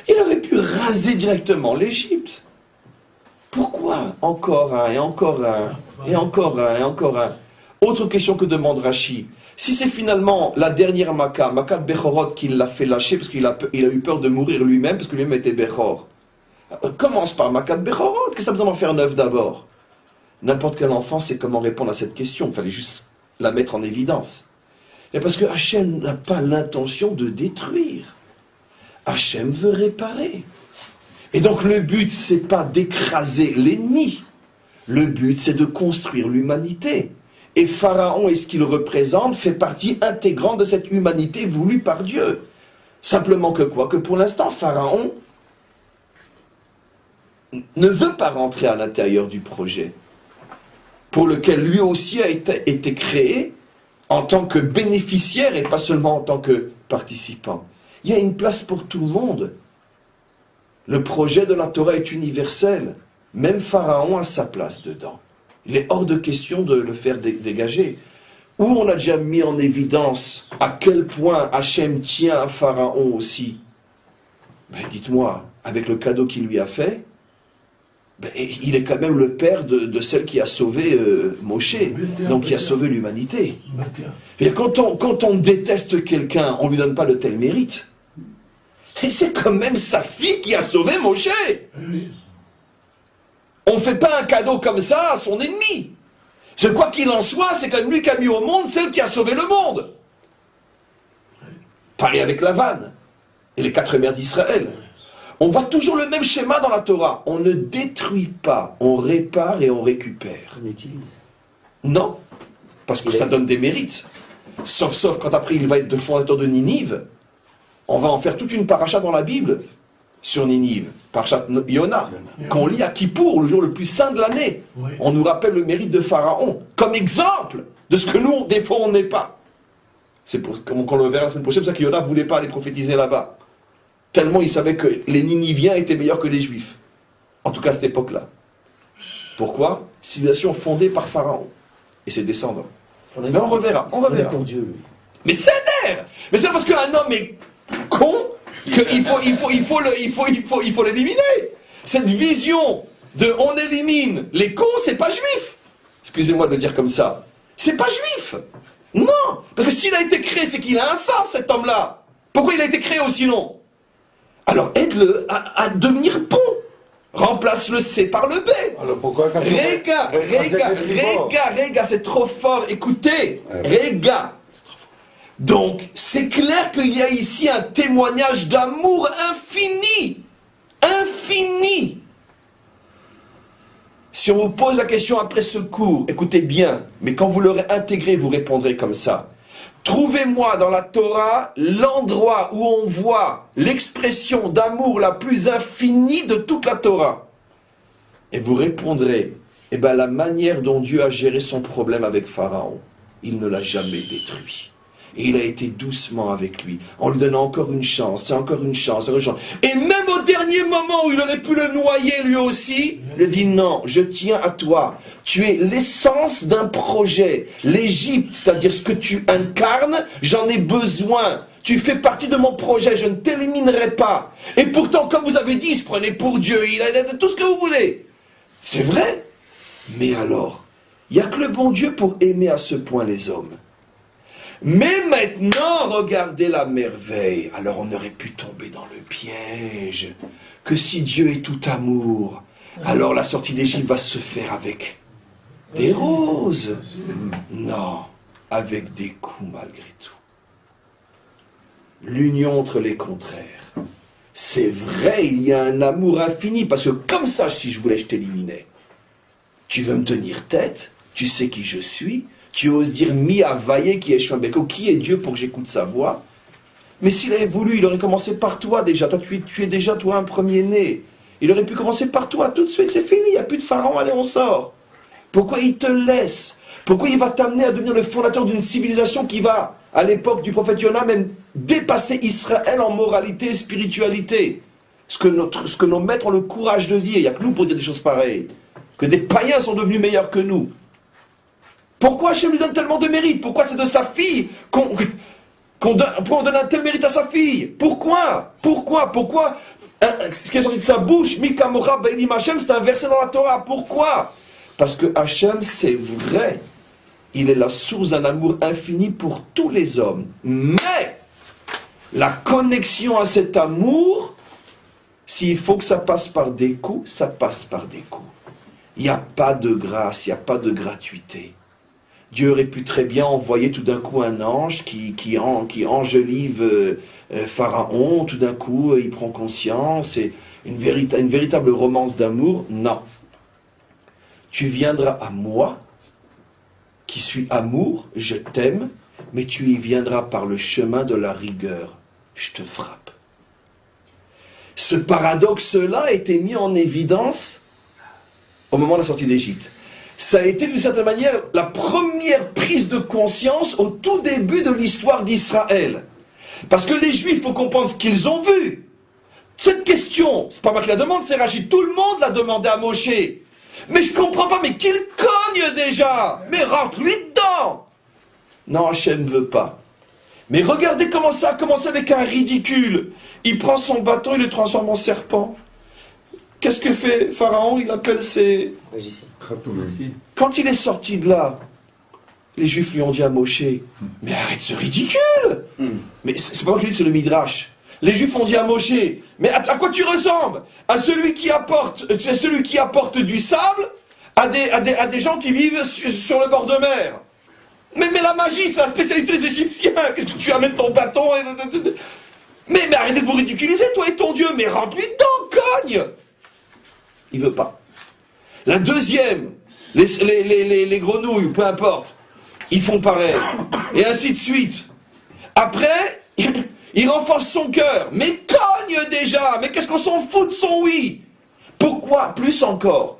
Il aurait pu raser directement l'Égypte. Pourquoi encore un, et encore un, et encore un, et encore un? Autre question que demande Rachid. Si c'est finalement la dernière Makkah de Bechorot, qui l'a fait lâcher parce qu'il a eu peur de mourir lui-même, parce que lui-même était Bechor. Commence par Makkah de Bechorot, qu'est-ce que ça a besoin d'en faire 9 d'abord? N'importe quel enfant sait comment répondre à cette question, il fallait juste la mettre en évidence. Et parce que Hachem n'a pas l'intention de détruire. Hachem veut réparer. Et donc le but, c'est pas d'écraser l'ennemi. Le but, c'est de construire l'humanité. Et Pharaon et ce qu'il représente fait partie intégrante de cette humanité voulue par Dieu. Simplement que quoi? Que pour l'instant, Pharaon ne veut pas rentrer à l'intérieur du projet, pour lequel lui aussi a été créé en tant que bénéficiaire et pas seulement en tant que participant. Il y a une place pour tout le monde. Le projet de la Torah est universel. Même Pharaon a sa place dedans. Il est hors de question de le faire dégager. Où on a déjà mis en évidence à quel point Hachem tient à Pharaon aussi. Ben, dites-moi, avec le cadeau qu'il lui a fait, ben, il est quand même le père de celle qui a sauvé Moshe, donc qui a sauvé l'humanité. Et quand on déteste quelqu'un, on ne lui donne pas de tel mérite. Et c'est quand même sa fille qui a sauvé Moshe. On ne fait pas un cadeau comme ça à son ennemi. Quoi qu'il en soit, c'est quand même lui qui a mis au monde celle qui a sauvé le monde. Pareil avec Lavan et les 4 mères d'Israël. On voit toujours le même schéma dans la Torah. On ne détruit pas, on répare et on récupère. On utilise. Non, parce que ça donne des mérites. Sauf quand après il va être le fondateur de Ninive, on va en faire toute une paracha dans la Bible sur Ninive, parachat Yona, qu'on lit à Kippour, le jour le plus saint de l'année. Oui. On nous rappelle le mérite de Pharaon, comme exemple de ce que nous, des fois, on n'est pas. C'est comme on le verra la semaine prochaine, c'est pour ça que Yona ne voulait pas aller prophétiser là-bas. Tellement il savait que les Niniviens étaient meilleurs que les Juifs. En tout cas à cette époque-là. Pourquoi? Civilisation fondée par Pharaon et ses descendants. Mais on reverra, on reverra. Pour Dieu. Mais c'est d'air. Mais c'est parce qu'un homme est con qu'il faut l'éliminer. Cette vision de on élimine les cons, c'est pas juif. Excusez-moi de le dire comme ça. C'est pas juif. Non. Parce que s'il a été créé, c'est qu'il a un sens, cet homme-là. Pourquoi il a été créé sinon? Alors aide-le à devenir bon. Remplace le C par le B. Alors pourquoi quand Rega, c'est trop fort. Écoutez, Rega. Donc, c'est clair qu'il y a ici un témoignage d'amour infini. Infini. Si on vous pose la question après ce cours, écoutez bien, mais quand vous l'aurez intégré, vous répondrez comme ça. Trouvez-moi dans la Torah l'endroit où on voit l'expression d'amour la plus infinie de toute la Torah. Et vous répondrez, eh bien la manière dont Dieu a géré son problème avec Pharaon, il ne l'a jamais détruit. Et il a été doucement avec lui, en lui donnant encore une chance, encore une chance, encore une chance. Et même au dernier moment où il aurait pu le noyer lui aussi, il a dit non, je tiens à toi. Tu es l'essence d'un projet. L'Égypte, c'est-à-dire ce que tu incarnes, j'en ai besoin. Tu fais partie de mon projet, je ne t'éliminerai pas. Et pourtant, comme vous avez dit, il se prenait pour Dieu, il a tout ce que vous voulez. C'est vrai. Mais alors, il n'y a que le bon Dieu pour aimer à ce point les hommes. Mais maintenant, regardez la merveille. Alors on aurait pu tomber dans le piège. Que si Dieu est tout amour, alors la sortie d'Égypte va se faire avec des roses. Non, avec des coups malgré tout. L'union entre les contraires. C'est vrai, il y a un amour infini, parce que comme ça, si je voulais, je t'éliminais. Tu veux me tenir tête, tu sais qui je suis, tu oses dire mi avaye qui est Shmabeko, qui est Dieu pour que j'écoute sa voix. Mais s'il avait voulu, il aurait commencé par toi déjà. Toi, tu es déjà toi un premier-né. Il aurait pu commencer par toi tout de suite, c'est fini, il n'y a plus de pharaon, allez, on sort. Pourquoi il te laisse? Pourquoi il va t'amener à devenir le fondateur d'une civilisation qui va, à l'époque du prophète Yona, même dépasser Israël en moralité et spiritualité? Ce que nos maîtres ont le courage de dire, il n'y a que nous pour dire des choses pareilles. Que des païens sont devenus meilleurs que nous. Pourquoi Hachem lui donne tellement de mérite? Pourquoi c'est de sa fille qu'on donne un tel mérite à sa fille? Pourquoi ce qui est sorti de sa bouche, Mikamora Beilim Hachem, c'est un verset dans la Torah. Pourquoi? Parce que Hachem, c'est vrai. Il est la source d'un amour infini pour tous les hommes. Mais, la connexion à cet amour, s'il faut que ça passe par des coups, ça passe par des coups. Il n'y a pas de grâce, il n'y a pas de gratuité. Dieu aurait pu très bien envoyer tout d'un coup un ange qui enjolive Pharaon, tout d'un coup il prend conscience, et une véritable romance d'amour. Non. Tu viendras à moi, qui suis amour, je t'aime, mais tu y viendras par le chemin de la rigueur. Je te frappe. Ce paradoxe-là a été mis en évidence au moment de la sortie d'Égypte. Ça a été d'une certaine manière la première prise de conscience au tout début de l'histoire d'Israël. Parce que les Juifs, il faut comprendre ce qu'ils ont vu. Cette question, c'est pas moi qui la demande, c'est Rachid, tout le monde l'a demandé à Moshe. Mais je comprends pas, mais qu'il cogne déjà. Mais rentre-lui dedans. Non, Hachem ne veut pas. Mais regardez comment ça a commencé avec un ridicule. Il prend son bâton, il le transforme en serpent. Qu'est-ce que fait Pharaon? Il appelle ses... Quand il est sorti de là, les Juifs lui ont dit à Moshe, mais arrête ce ridicule. Mais c'est pas moi qui le dis, c'est le Midrash. Les Juifs ont dit à Moshe, mais à quoi tu ressembles? À celui qui apporte du sable à des gens qui vivent sur le bord de mer. Mais la magie, c'est la spécialité des Égyptiens. Qu'est-ce que tu amènes ton bâton? Mais arrêtez de vous ridiculiser, toi et ton Dieu. Mais rentre-lui dedans, cogne. Il veut pas. La deuxième, les grenouilles, peu importe, ils font pareil. Et ainsi de suite. Après, il renforce son cœur. Mais cogne déjà. Mais qu'est-ce qu'on s'en fout de son oui? Pourquoi? Plus encore.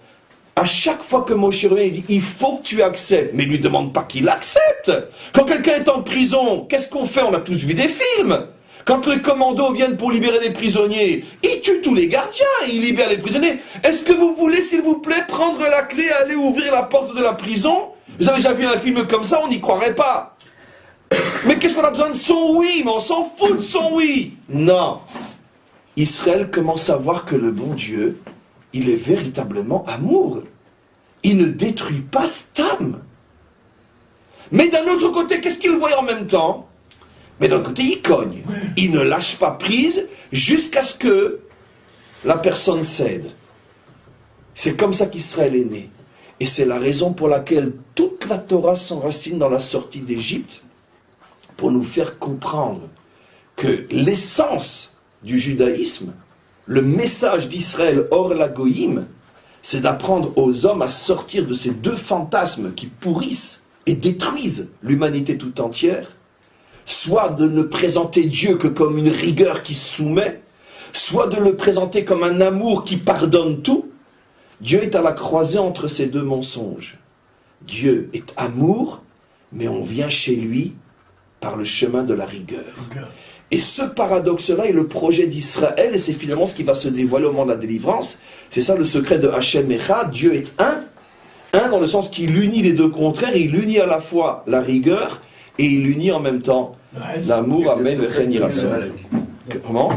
À chaque fois que Moshe revient, il dit, il faut que tu acceptes. Mais il ne lui demande pas qu'il accepte. Quand quelqu'un est en prison, qu'est-ce qu'on fait? On a tous vu des films. Quand les commandos viennent pour libérer les prisonniers, ils tuent tous les gardiens et ils libèrent les prisonniers. Est-ce que vous voulez, s'il vous plaît, prendre la clé et aller ouvrir la porte de la prison? Vous avez déjà vu un film comme ça, on n'y croirait pas. Mais qu'est-ce qu'on a besoin de son oui? Mais on s'en fout de son oui. Non. Israël commence à voir que le bon Dieu, il est véritablement amour. Il ne détruit pas Stam. Mais d'un autre côté, qu'est-ce qu'il voit en même temps? Mais d'un côté, il cogne. Il ne lâche pas prise jusqu'à ce que la personne cède. C'est comme ça qu'Israël est né. Et c'est la raison pour laquelle toute la Torah s'enracine dans la sortie d'Égypte, pour nous faire comprendre que l'essence du judaïsme, le message d'Israël hors la goïm, c'est d'apprendre aux hommes à sortir de ces deux fantasmes qui pourrissent et détruisent l'humanité tout entière, soit de ne présenter Dieu que comme une rigueur qui se soumet, soit de le présenter comme un amour qui pardonne tout. Dieu est à la croisée entre ces deux mensonges. Dieu est amour, mais on vient chez lui par le chemin de la rigueur. Et ce paradoxe-là est le projet d'Israël, et c'est finalement ce qui va se dévoiler au moment de la délivrance. C'est ça le secret de Hachem Echad. Dieu est un dans le sens qu'il unit les deux contraires, il unit à la fois la rigueur, et il unit en même temps l'amour. Amen. Comment ?